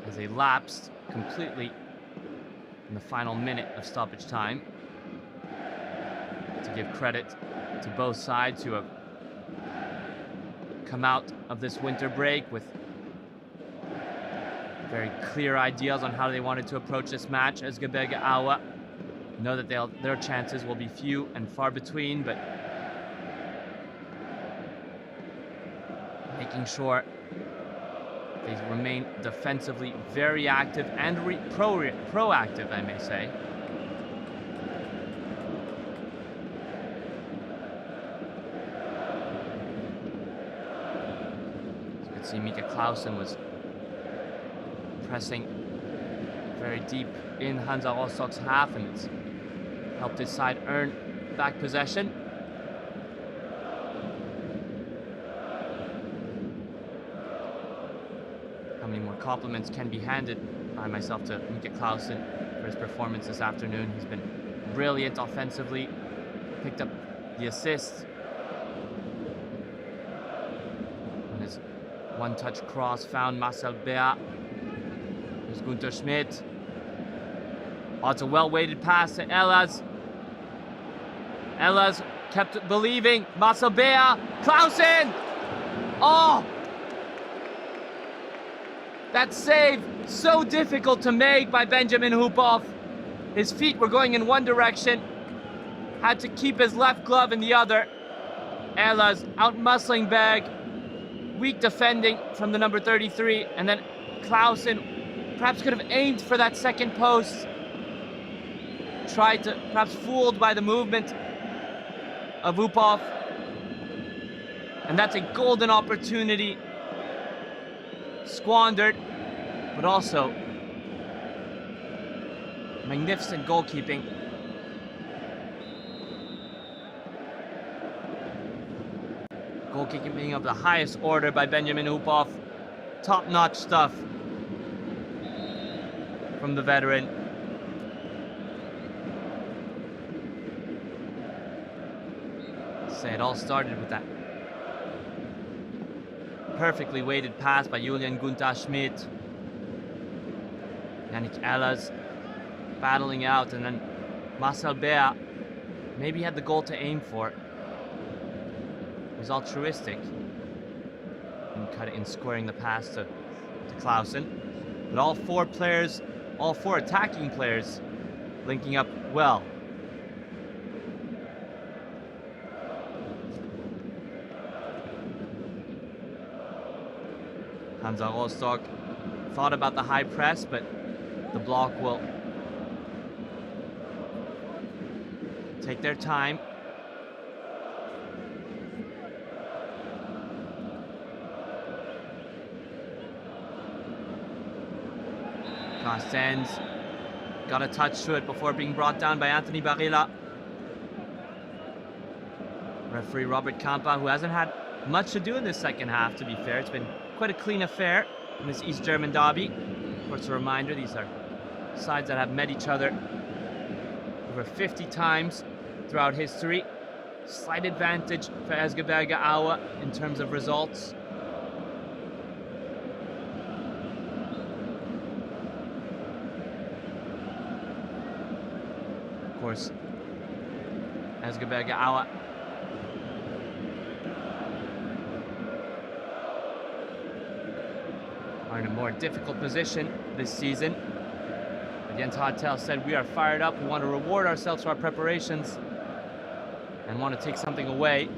as they lapsed completely in the final minute of stoppage time. To give credit to both sides who have come out of this winter break with very clear ideas on how they wanted to approach this match. Erzgebirge Aue know that their chances will be few and far between, but making sure they remain defensively very active and proactive, I may say. As you can see, Mika Clausen was pressing very deep in Hansa Rostock's half, and it's helped his side earn back possession. How many more compliments can be handed by myself to Mika Clausen for his performance this afternoon? He's been brilliant offensively, picked up the assist, One-touch cross found Marcel Bea. There's Gunther Schmidt. Oh, it's a well-weighted pass to Elas. Elas kept believing. Marcel Bea. Clausen! Oh! That save, so difficult to make by Benjamin Hupov. His feet were going in one direction. Had to keep his left glove in the other. Elas out-muscling Berg. Weak defending from the number 33. And then Clausen perhaps could have aimed for that second post. Tried to, perhaps fooled by the movement of Hupov. And that's a golden opportunity. Squandered, but also magnificent goalkeeping. Goalkeeping of the highest order by Benjamin Hupov. Top-notch stuff from the veteran. It all started with that perfectly weighted pass by Julian Gunther Schmidt. Yannick Elas battling out, and then Marcel Bea maybe had the goal to aim for. He was altruistic in squaring the pass to Clausen. But all four attacking players linking up well. Hansa Rostock thought about the high press, but the block will take their time. Carstens got a touch to it before being brought down by Anthony Barilla. Referee Robert Kampa, who hasn't had much to do in this second half, to be fair. It's been quite a clean affair in this East German derby. Of course, a reminder, these are sides that have met each other over 50 times throughout history. Slight advantage for Erzgebirge Aue in terms of results. Of course, Erzgebirge Aue are in a more difficult position this season. But Jens Hartel said, we are fired up, we want to reward ourselves for our preparations and want to take something away.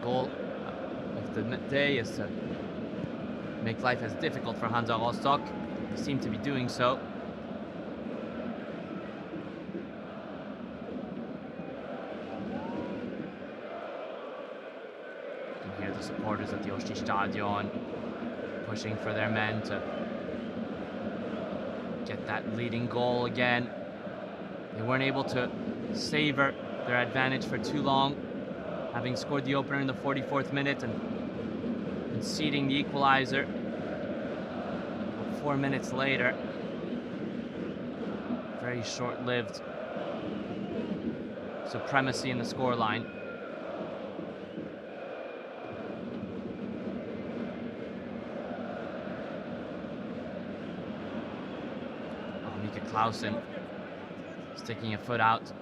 Goal of the day is to make life as difficult for Hansa Rostock. They seem to be doing so. The supporters at the Osti Stadion pushing for their men to get that leading goal again. They weren't able to savor their advantage for too long, having scored the opener in the 44th minute and conceding the equalizer 4 minutes later. Very short-lived supremacy in the scoreline. Clausen sticking a foot out,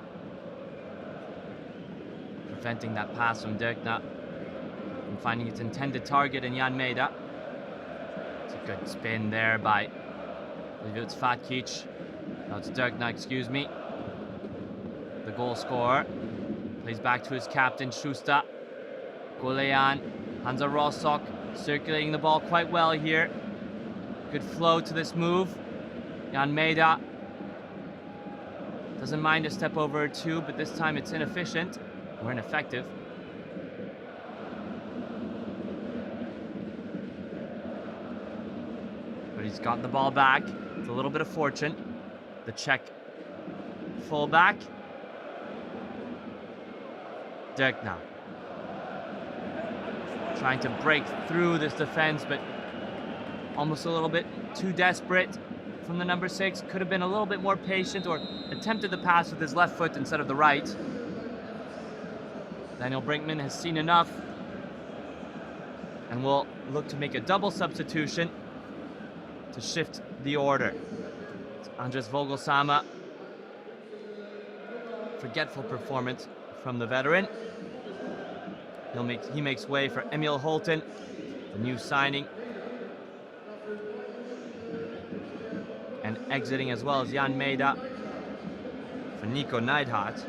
preventing that pass from Dirkna from finding its intended target in Jan Meida. It's a good spin there by, I believe it's Fatkic. No, it's Dirkna, excuse me. The goal scorer plays back to his captain, Schuster. Golean, Hansa Rostock circulating the ball quite well here. Good flow to this move. Jan Meida doesn't mind a step over or two, but this time it's inefficient or ineffective. But he's got the ball back. It's a little bit of fortune. The Czech fullback. Dirkna trying to break through this defense, but almost a little bit too desperate from the number 6. Could have been a little bit more patient or attempted the pass with his left foot instead of the right. Daniel Brinkman has seen enough And we'll look to make a double substitution to shift the order. It's Andres Vogelsama. Forgetful performance from the veteran. He makes way for Emil Holten, the new signing. And exiting as well as Jan Meida for Nico Neidhardt.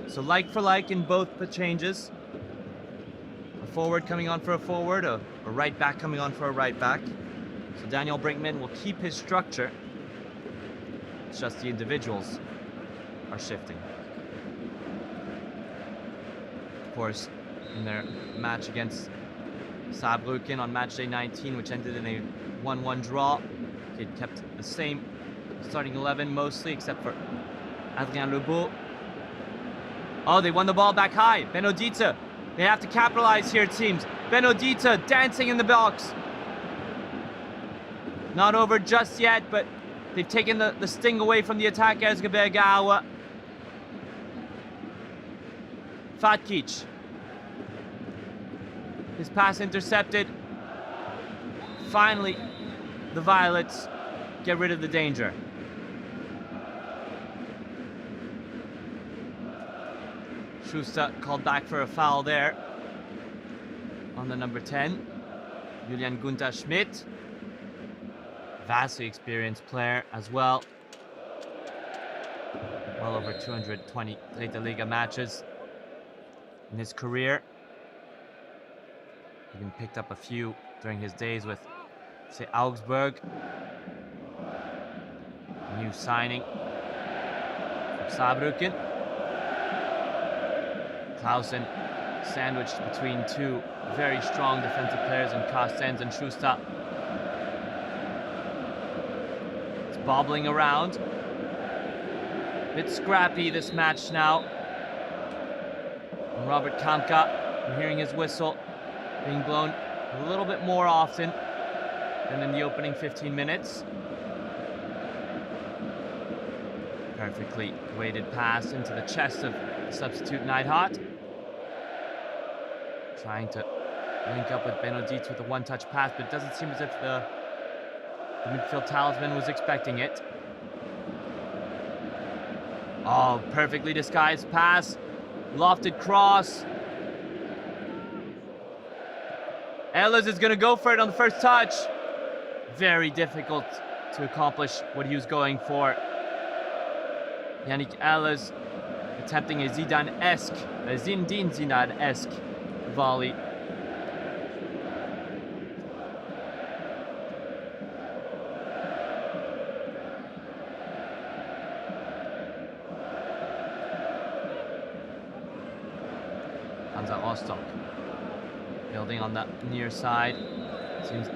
So like for like in both the changes. A forward coming on for a forward, a right back coming on for a right back. So Daniel Brinkman will keep his structure. It's just the individuals are shifting. Of course, in their match against Saarbrücken on matchday 19, which ended in a 1-1 draw, they kept the same starting 11 mostly, except for Adrien Lebeau. Oh, they won the ball back high. Benodita. They have to capitalize here, it seems. Benodita dancing in the box. Not over just yet, but they've taken the sting away from the attack. Erzgebirge Aue. Fatkic. His pass intercepted. Finally, the Violets get rid of the danger. Schuster called back for a foul there on the number 10. Julian Gunther Schmidt. Vastly experienced player as well. Well over 220 Dritte Liga matches in his career. Even picked up a few during his days with, say, Augsburg. New signing from Saarbrücken. Clausen sandwiched between two very strong defensive players in Carstens and Schuster. It's bobbling around. Bit scrappy this match now. And Robert Kamka, we're hearing his whistle being blown a little bit more often than in the opening 15 minutes. Perfectly weighted pass into the chest of the substitute Neidhardt. Trying to link up with Benodit with a one-touch pass, but it doesn't seem as if the midfield talisman was expecting it. Oh, perfectly disguised pass. Lofted cross. Ehlers is going to go for it on the first touch. Very difficult to accomplish what he was going for. Yannick Ehlers attempting a Zidane-esque, a Zinedine Zidane-esque volley. Hansa Rostock building on the near side. Seems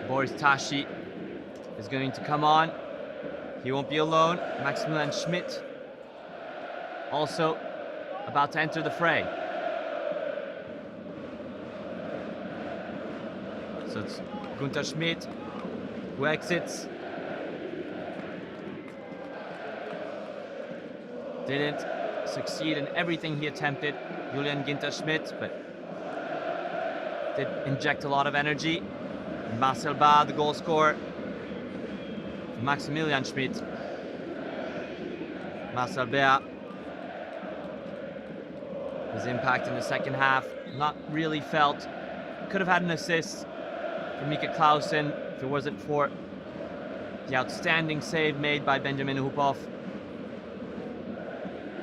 Boris Tashi is going to come on. He won't be alone. Maximilian Schmidt also about to enter the fray. So it's Gunther Schmidt who exits. Didn't succeed in everything he attempted, Julian Gunther Schmidt, but did inject a lot of energy. Marcel Ba, the goal scorer. Maximilian Schmidt. Marcel Ba. His impact in the second half, not really felt. Could have had an assist from Mika Clausen if it wasn't for the outstanding save made by Benjamin Huphoff.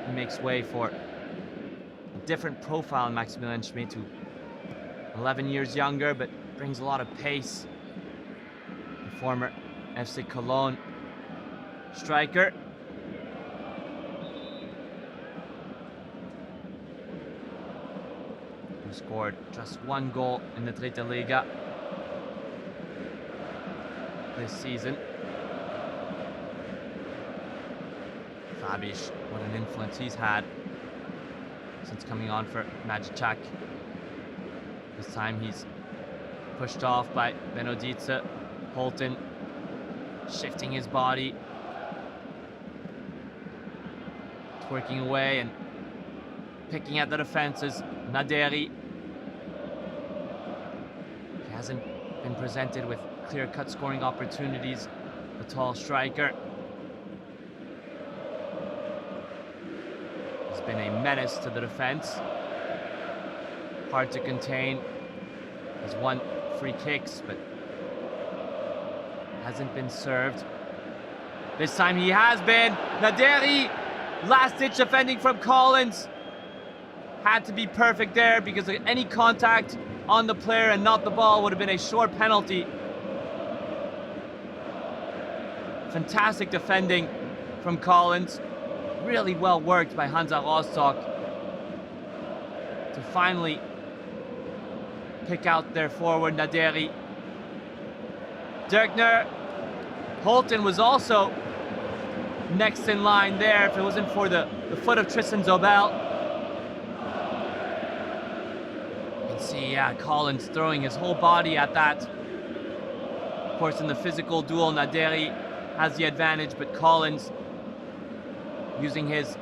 He makes way for a different profile in Maximilian Schmidt, who 11 years younger, but brings a lot of pace. The former FC Cologne striker. Who scored just one goal in the Dritte Liga this season. Fabish, what an influence he's had since coming on for Magiczak. This time he's pushed off by Benoditze. Holten shifting his body, twerking away and picking at the defenses. Naderi hasn't been presented with clear-cut scoring opportunities. The tall striker has been a menace to the defense. Hard to contain. Has won free kicks, but hasn't been served. This time he has been. Naderi, last-ditch defending from Collins. Had to be perfect there because any contact on the player and not the ball would have been a short penalty. Fantastic defending from Collins. Really well worked by Hansa Rostock to finally pick out their forward, Naderi. Dirkner. Holton was also next in line there if it wasn't for the foot of Tristan Zobel. You can see, yeah, Collins throwing his whole body at that. Of course, in the physical duel, Naderi has the advantage, but Collins using his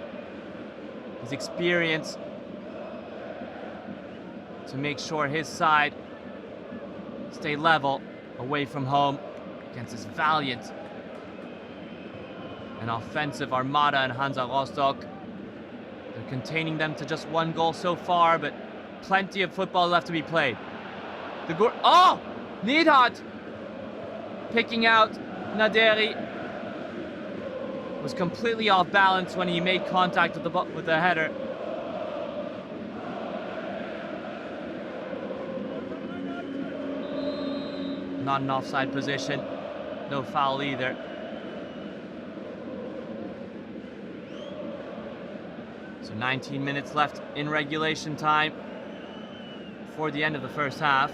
experience to make sure his side stay level away from home against this valiant and offensive armada in Hansa Rostock. They're containing them to just one goal so far, but plenty of football left to be played. Neidhardt picking out Naderi. Was completely off balance when he made contact with the header. Not an offside position. No foul either. So 19 minutes left in regulation time before the end of the first half.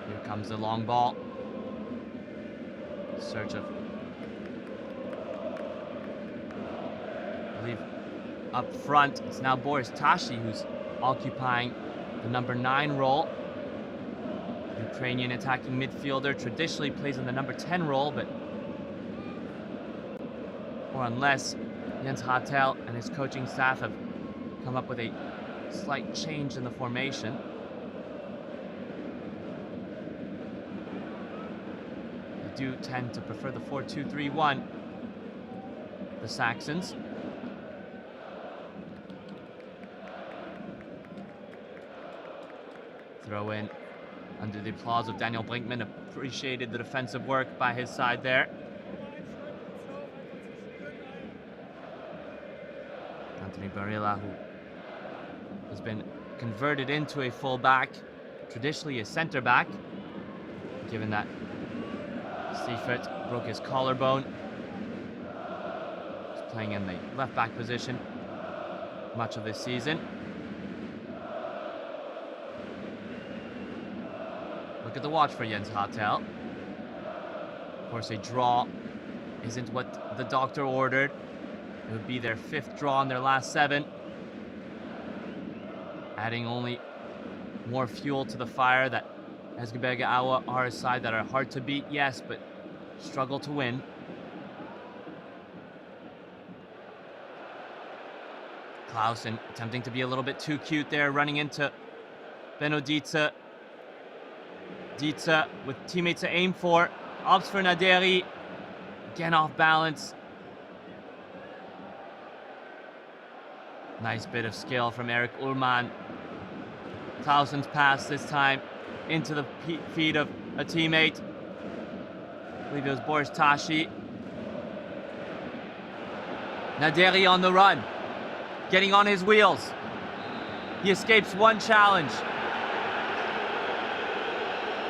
Here comes the long ball. Search of, I believe, up front. It's now Boris Tashi who's occupying the number 9 role. Ukrainian attacking midfielder, traditionally plays in the number 10 role, but or unless Jens Hartel and his coaching staff have come up with a slight change in the formation. They do tend to prefer the 4-2-3-1, the Saxons. Throw in under the applause of Daniel Brinkman. Appreciated the defensive work by his side there. Anthony BeReal, who has been converted into a full-back, traditionally a center-back, given that Seifert broke his collarbone. He's playing in the left-back position much of this season. Look at the watch for Jens Hartel. Of course, a draw isn't what the doctor ordered. It would be their 5th draw in their last 7. Adding only more fuel to the fire that Erzgebirge Aue are a side that are hard to beat, yes, but struggle to win. Clausen attempting to be a little bit too cute there, running into Benno Dietze. Dietze with teammates to aim for. Opts for Naderi. Again off balance. Nice bit of skill from Eric Ullmann. Clausen's pass this time into the feet of a teammate. I believe it was Boris Tashi. Naderi on the run. Getting on his wheels. He escapes one challenge.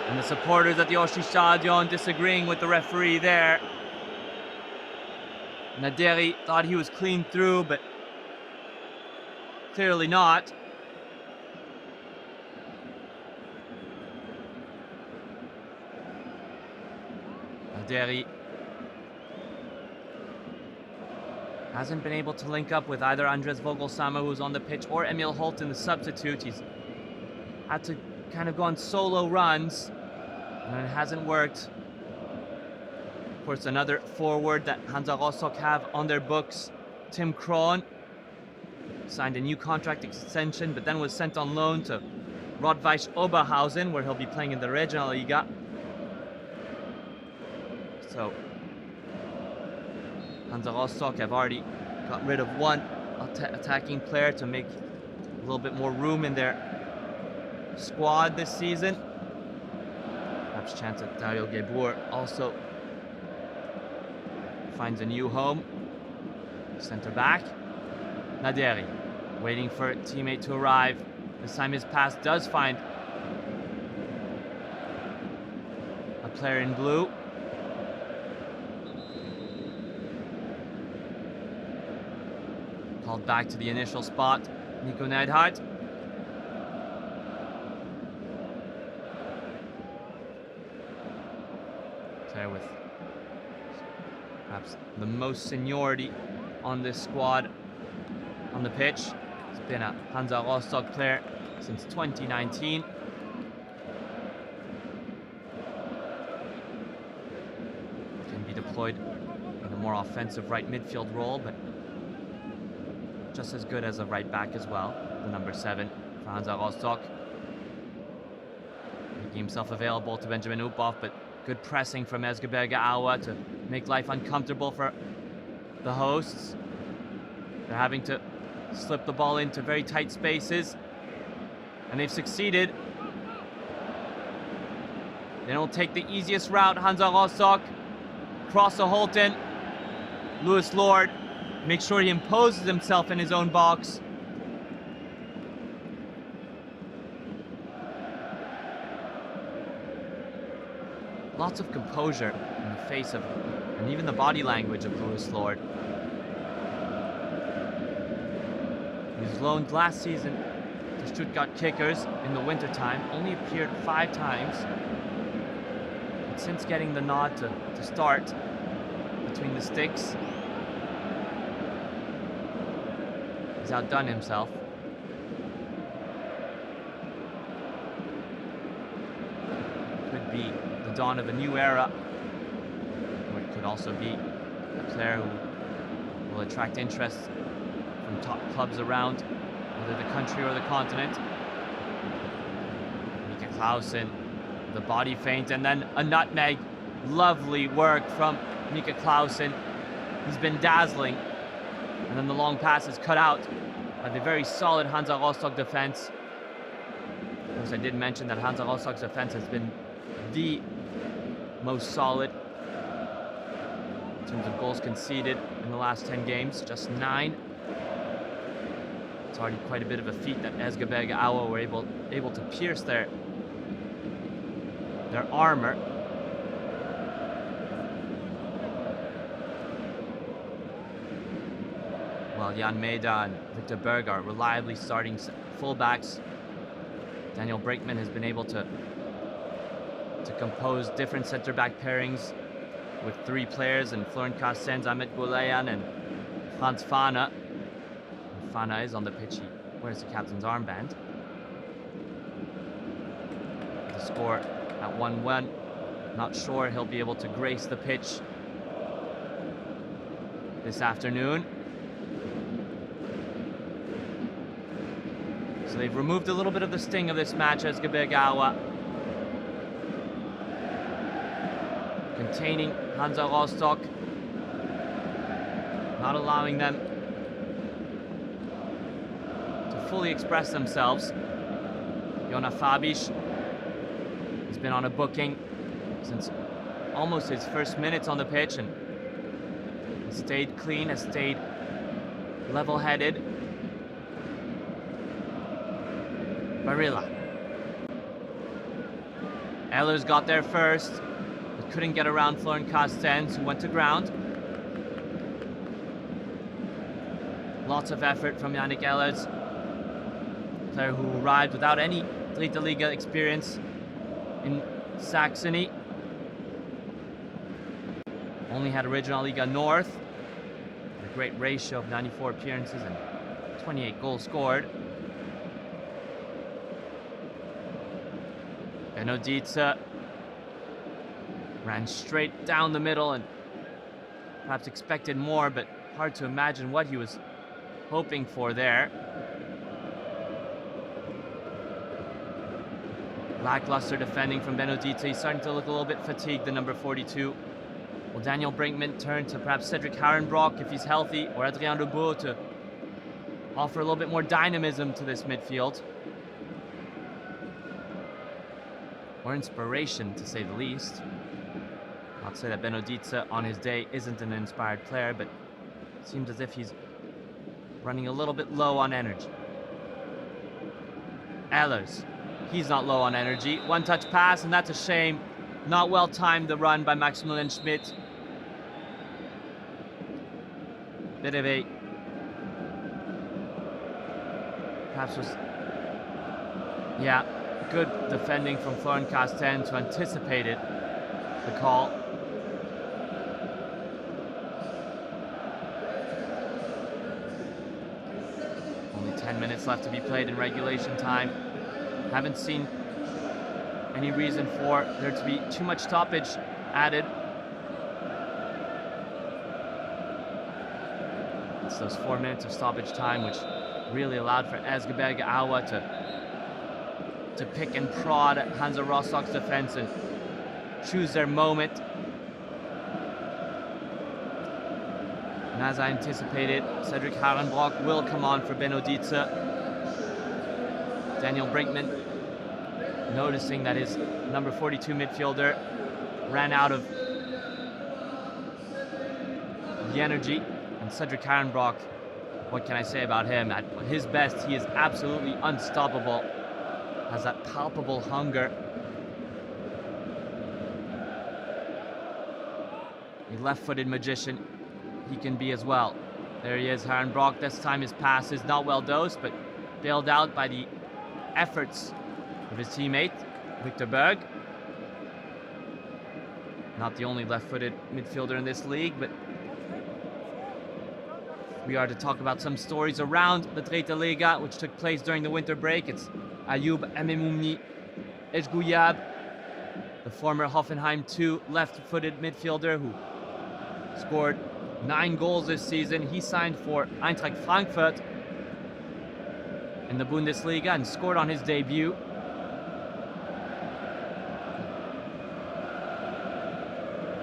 And the supporters at the Oshi Stadion disagreeing with the referee there. Naderi thought he was clean through, but clearly not. Naderi hasn't been able to link up with either Andres Vogelsammer, who's on the pitch, or Emil Holton, the substitute. He's had to kind of go on solo runs, and it hasn't worked. course, another forward that Hansa Rostock have on their books, Tim Krohn, signed a new contract extension, but then was sent on loan to Rot-Weiß Oberhausen, where he'll be playing in the Regionalliga. So Hansa Rostock have already got rid of one attacking player to make a little bit more room in their squad this season. Perhaps chance that Dario Gebur also finds a new home. Center back, Naderi, waiting for a teammate to arrive. This time his pass does find a player in blue. Called back to the initial spot, Nico Neidhardt. Player with perhaps the most seniority on this squad on the pitch. He's been a Hansa Rostock player since 2019. Can be deployed in a more offensive right midfield role, but just as good as a right back as well, the number 7 for Hansa Rostock. Making himself available to Benjamin Uphoff, but good pressing from Erzgebirge Aue to make life uncomfortable for the hosts. They're having to slip the ball into very tight spaces, and they've succeeded. They don't take the easiest route, Hansa Rostock. Cross to Holton. Lewis Lord makes sure he imposes himself in his own box. Lots of composure in the face of, and even the body language of Lewis Lord. He was loaned last season to Stuttgart Kickers in the wintertime, only appeared 5 times. But since getting the nod to start between the sticks, he's outdone himself. Could be the dawn of a new era, or it could also be a player who will attract interest from top clubs around either the country or the continent. Mika Clausen, the body feint, and then a nutmeg. Lovely work from Mika Clausen. He's been dazzling. And then the long pass is cut out by the very solid Hansa Rostock defense. Of course, I did mention that Hansa Rostock's defense has been the most solid in terms of goals conceded in the last 10 games, just 9. It's already quite a bit of a feat that Erzgebirge Aue were able to pierce their armor. While Jan Meda and Victor Berg are reliably starting fullbacks, Daniel Brakeman has been able to compose different center-back pairings with 3 players, and Florent Carstens, Ahmet Gouleyan, and Franz Fahner. And Fahner is on the pitch. He wears the captain's armband. The score at 1-1. Not sure he'll be able to grace the pitch this afternoon. So they've removed a little bit of the sting of this match, Erzgebirge Aue. Containing Hansa Rostock, not allowing them to fully express themselves. Jona Fabisch has been on a booking since almost his first minutes on the pitch, and has stayed clean, has stayed level-headed. BeReal. Ehlers got there first, but couldn't get around Florent Carstens, who went to ground. Lots of effort from Yannick Ehlers, player who arrived without any Dritte Liga experience in Saxony. Only had Regionalliga North, a great ratio of 94 appearances and 28 goals scored. Benno Dietze ran straight down the middle and perhaps expected more, but hard to imagine what he was hoping for there. Lackluster defending from Benedite. He's starting to look a little bit fatigued, the number 42. Will Daniel Brinkman turn to perhaps Cedric Harenbrock if he's healthy, or Adrien Lebeau to offer a little bit more dynamism to this midfield? Or inspiration, to say the least. Not to say that Benedite on his day isn't an inspired player, but it seems as if he's running a little bit low on energy. Ehlers, he's not low on energy. One-touch pass, and that's a shame. Not well timed, the run by Maximilian Schmidt. Bit of a... perhaps was... yeah, good defending from Florent Castaing to anticipate it, the call. Only 10 minutes left to be played in regulation time. Haven't seen any reason for there to be too much stoppage added. It's those 4 minutes of stoppage time which really allowed for Erzgebirge Aue to pick and prod at Hansa Rostock's defense and choose their moment. And as I anticipated, Cedric Harenbrock will come on for Benedite. Daniel Brinkman, noticing that his number 42 midfielder ran out of the energy. And Cedric Harenbrock, what can I say about him? At his best, he is absolutely unstoppable. Has that palpable hunger. A left-footed magician he can be as well. There he is, Harenbrock. This time his pass is not well dosed, but bailed out by the efforts of his teammate, Victor Berg. Not the only left-footed midfielder in this league, but we are to talk about some stories around the Tweede Liga, which took place during the winter break. It's Ayoub Emimouni Ejgouyab, the former Hoffenheim 2 left-footed midfielder who scored 9 goals this season. He signed for Eintracht Frankfurt in the Bundesliga and scored on his debut.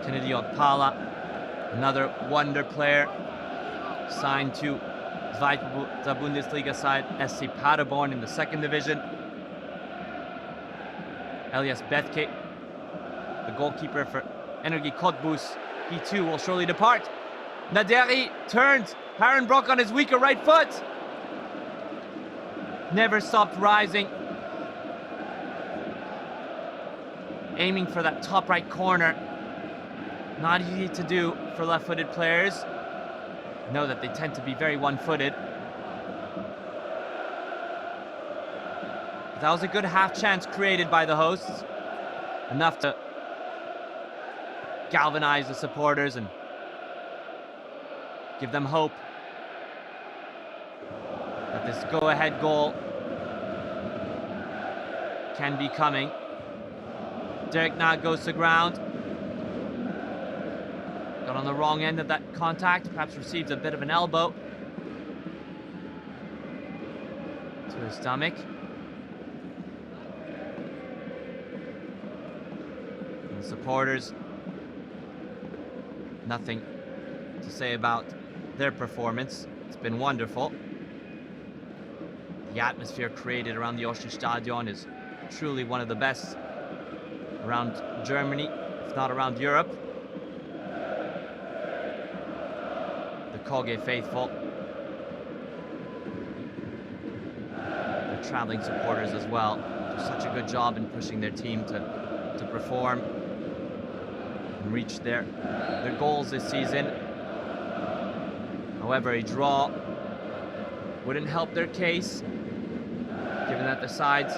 Kennedy Okpala, another wonder player, signed to Zweite Bundesliga side SC Paderborn in the 2nd division. Elias Bethke, the goalkeeper for Energie Cottbus, he too will surely depart. Naderi turns, Harenbrock on his weaker right foot. Never stopped rising. Aiming for that top right corner. Not easy to do for left-footed players. Know that they tend to be very one-footed. That was a good half chance created by the hosts. Enough to galvanize the supporters and give them hope that this go-ahead goal can be coming. Derek Nag goes to ground. Got on the wrong end of that contact, perhaps received a bit of an elbow to his stomach. And the supporters, nothing to say about their performance. It's been wonderful. The atmosphere created around the Oststadion is truly one of the best around Germany, if not around Europe. The Koge faithful, the traveling supporters as well, do such a good job in pushing their team to perform and reach their goals this season. However, a draw wouldn't help their case, given that the sides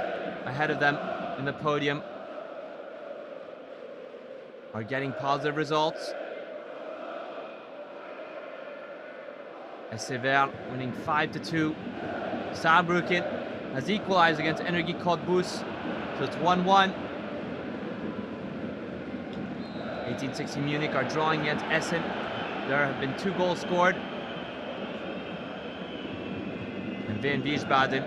ahead of them in the podium are getting positive results. SC Verl winning 5-2. Saarbrücken has equalized against Energie Cottbus, so it's 1-1. 1860 Munich are drawing against Essen. There have been 2 goals scored. And Wien Wiesbaden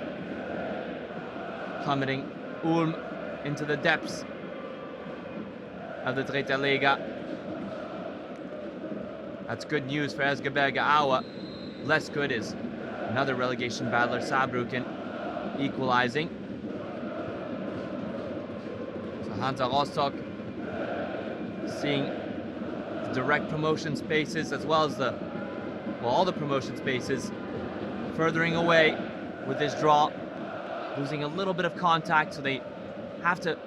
plummeting Ulm into the depths of the Dritte Liga. That's good news for Erzgebirge Aue. Less good is another relegation battler, Saarbrücken, equalizing. So Hansa Rostock seeing the direct promotion spaces as well as all the promotion spaces furthering away with this draw, losing a little bit of contact, so they have to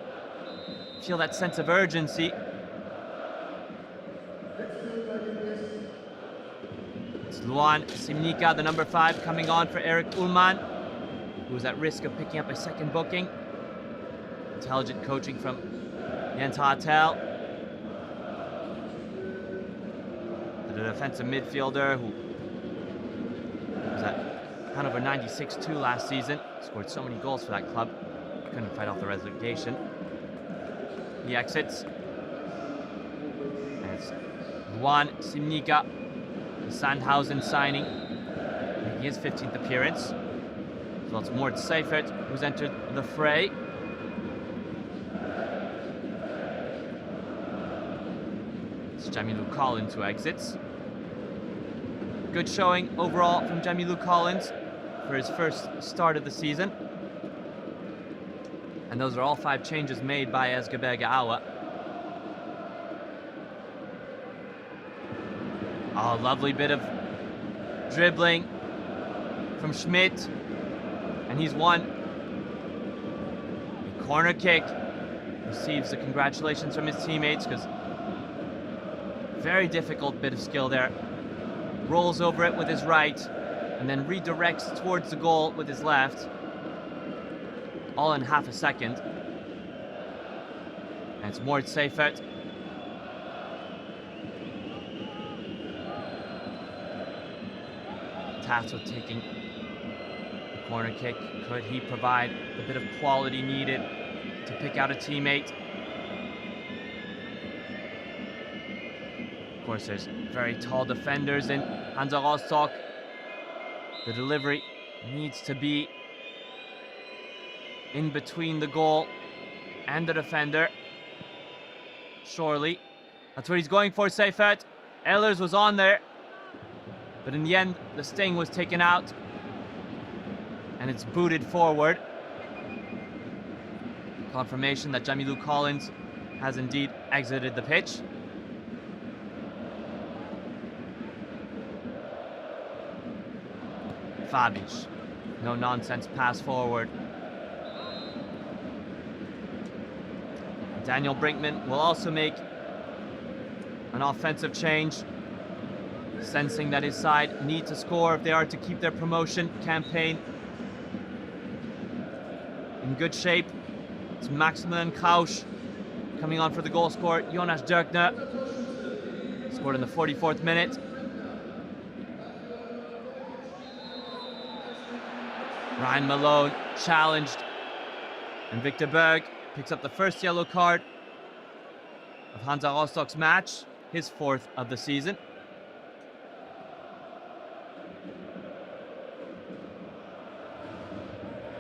feel that sense of urgency. It's Luan Simnica, the number 5, coming on for Eric Ullmann, who's at risk of picking up a second booking. Intelligent coaching from Jens Hartel, the defensive midfielder who was at Hanover 96-2 last season, scored so many goals for that club, couldn't fight off the relegation. He exits. And it's Luan Simnica, the Sandhausen signing, making his 15th appearance. As well as Mort Seifert, who's entered the fray. It's Jamilu Collins who exits. Good showing overall from Jamilu Collins for his first start of the season. And those are all 5 changes made by Erzgebirge Aue. Oh, lovely bit of dribbling from Schmidt. And he's won. A corner kick. Receives the congratulations from his teammates, because very difficult bit of skill there. Rolls over it with his right and then redirects towards the goal with his left. All in half a second. And it's Mort Seifert. Tasso taking the corner kick. Could he provide the bit of quality needed to pick out a teammate? Of course, there's very tall defenders in Hansa Rostock. The delivery needs to be in between the goal and the defender. Surely. That's what he's going for, Seifert. Ehlers was on there. But in the end, the sting was taken out. And it's booted forward. Confirmation that Jamilu Collins has indeed exited the pitch. Fabic. No nonsense pass forward. Daniel Brinkman will also make an offensive change, sensing that his side need to score if they are to keep their promotion campaign in good shape. It's Maximilian Krausch coming on for the goal scorer. Jonas Dörkner scored in the 44th minute. Ryan Malone challenged, and Victor Berg picks up the first yellow card of Hansa Rostock's match, his 4th of the season.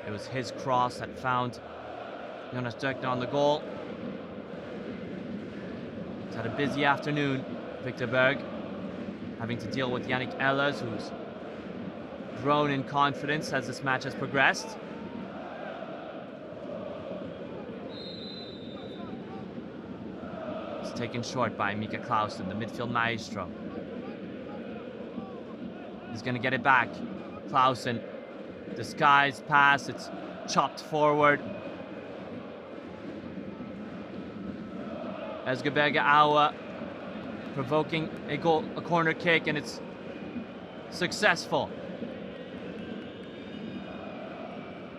It was his cross that found Jonas Dörkner on the goal. He's had a busy afternoon, Victor Berg, having to deal with Yannick Ehlers, who's grown in confidence as this match has progressed. It's taken short by Mika Clausen, the midfield maestro. He's going to get it back. Clausen, disguised pass, it's chopped forward. Erzgebirge Aue provoking a corner kick, and it's successful.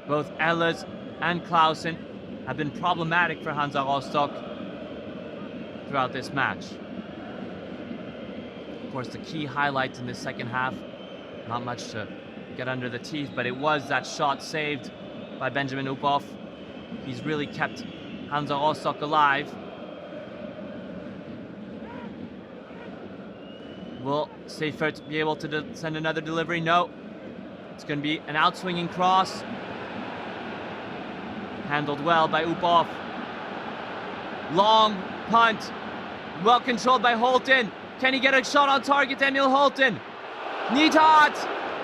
Both Ehlers and Clausen have been problematic for Hansa Rostock throughout this match. Of course, the key highlight in this second half, not much to get under the teeth, but it was that shot saved by Benjamin Uphoff. He's really kept Hansa Rostock alive. Will Seifert be able to send another delivery? No. It's going to be an outswinging cross. Handled well by Upov. Long punt. Well controlled by Holton. Can he get a shot on target, Emil Holton? Neidhardt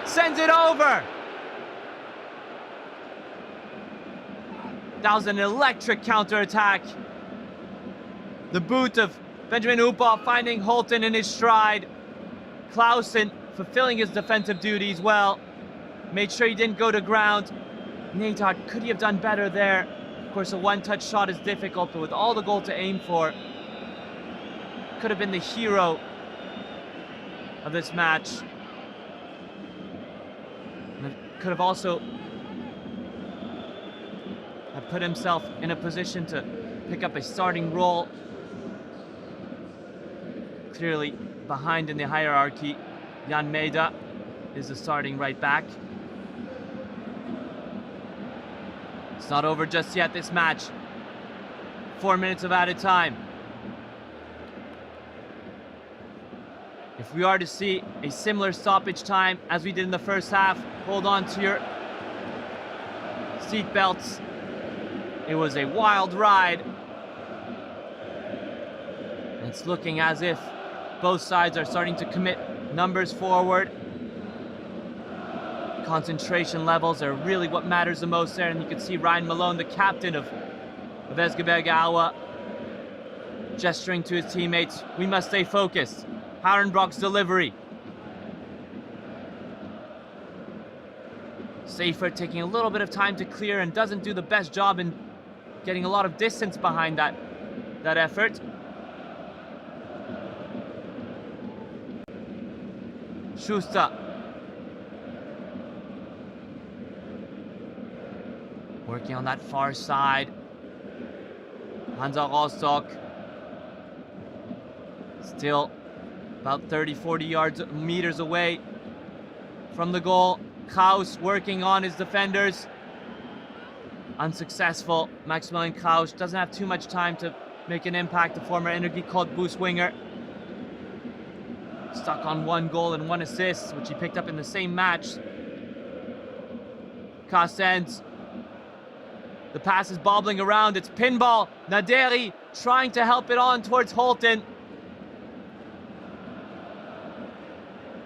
sends it over. That was an electric counterattack. The boot of Benjamin Upov finding Holton in his stride. Clausen fulfilling his defensive duties well. Made sure he didn't go to ground. Neidhardt, could he have done better there? Of course, a one-touch shot is difficult, but with all the goal to aim for, could have been the hero of this match. And could have also have put himself in a position to pick up a starting role. Clearly behind in the hierarchy, Jan Maeda is the starting right back. It's not over just yet, this match. 4 minutes of added time. If we are to see a similar stoppage time as we did in the first half, hold on to your seat belts. It was a wild ride. And it's looking as if both sides are starting to commit numbers forward. Concentration levels are really what matters the most there, and you can see Ryan Malone, the captain of Erzgebirge Aue, gesturing to his teammates. We must stay focused. Harenbrock's delivery. Seifert taking a little bit of time to clear and doesn't do the best job in getting a lot of distance behind that effort. Schuster. Working on that far side. Hansa Rostock. Still about 30-40 meters away from the goal. Kraus working on his defenders. Unsuccessful. Maximilian Kraus doesn't have too much time to make an impact. The former Energie Cottbus winger. Stuck on 1 goal and 1 assist, which he picked up in the same match. Carstens. The pass is bobbling around. It's pinball. Naderi trying to help it on towards Holton.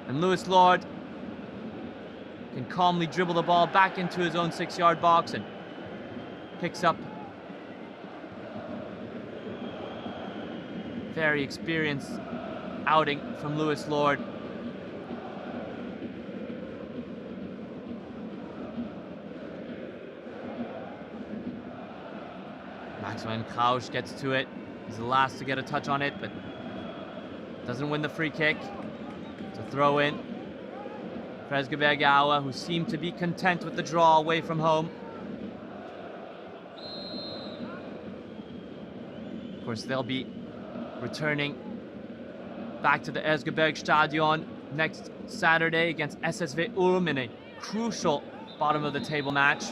And Lewis Lord can calmly dribble the ball back into his own 6-yard box and picks up very experienced outing from Lewis Lord. Maximilian Kraus gets to it. He's the last to get a touch on it, but doesn't win the free kick. It's a throw in for Erzgebirge Aue, who seem to be content with the draw away from home. Of course, they'll be returning back to the Erzgebirge Stadion next Saturday against SSV Ulm in a crucial bottom of the table match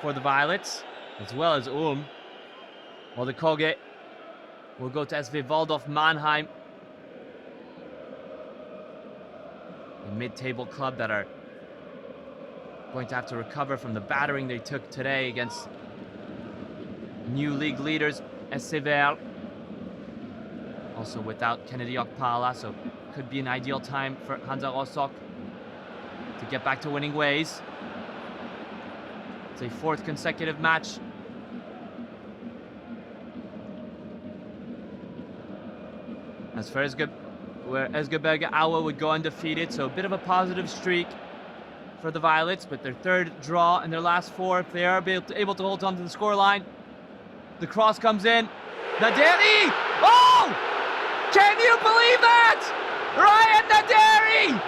for the Violets, as well as Ulm. While the Koge will go to SV Waldorf Mannheim, a mid-table club that are going to have to recover from the battering they took today against new league leaders SC Verl. Also without Kennedy Okpala, so could be an ideal time for Hansa Rostock to get back to winning ways. It's a 4th consecutive match as for where Erzgebirge Aue would go undefeated, so a bit of a positive streak for the Violets, but their 3rd draw in their last 4, if they are able to hold on to the scoreline. The cross comes in. Naderi! Oh! Can you believe that? Ryan Naderi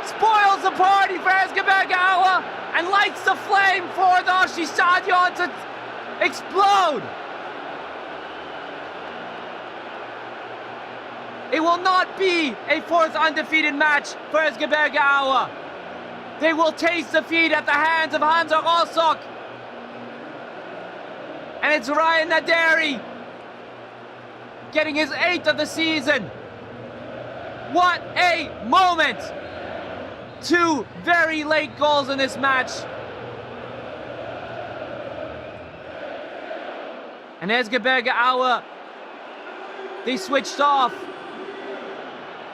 spoils the party for Erzgebirge Aue and lights the flame for the Oshi Stadion to explode. It will not be a 4th undefeated match for Erzgebirge Aue. They will taste defeat at the hands of Hansa Rostock. And it's Ryan Naderi getting his 8th of the season. What a moment! 2 very late goals in this match. And Erzgebirge Aue, they switched off.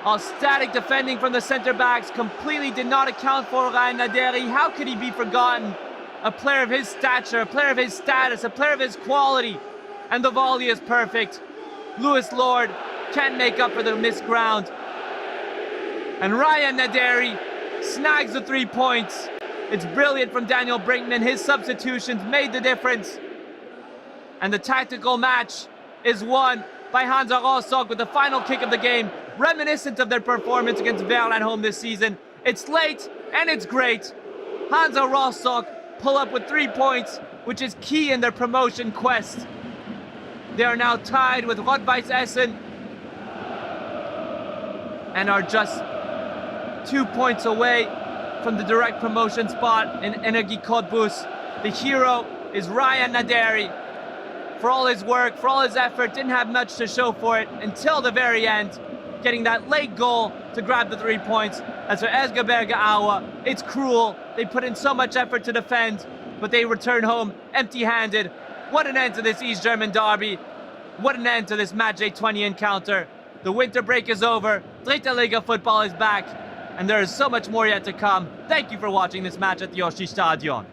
All static defending from the center backs completely did not account for Ryan Naderi. How could he be forgotten? A player of his stature, a player of his status, a player of his quality. And the volley is perfect. Lewis Lord can't make up for the missed ground. And Ryan Naderi snags the 3 points. It's brilliant from Daniel Brinkman. His substitutions made the difference. And the tactical match is won by Hansa Rostock with the final kick of the game, reminiscent of their performance against BeReal at home this season. It's late and it's great. Hansa Rostock pull up with 3 points, which is key in their promotion quest. They are now tied with Rot-Weiss Essen and are just 2 points away from the direct promotion spot in Energie Cottbus. The hero is Ryan Naderi. For all his work, for all his effort, didn't have much to show for it until the very end, getting that late goal to grab the 3 points. As for Erzgebirge Aue, it's cruel. They put in so much effort to defend, but they return home empty-handed. What an end to this East German derby. What an end to this matchday 20 encounter. The winter break is over. Dritte Liga football is back. And there is so much more yet to come. Thank you for watching this match at the Yoshi Stadion.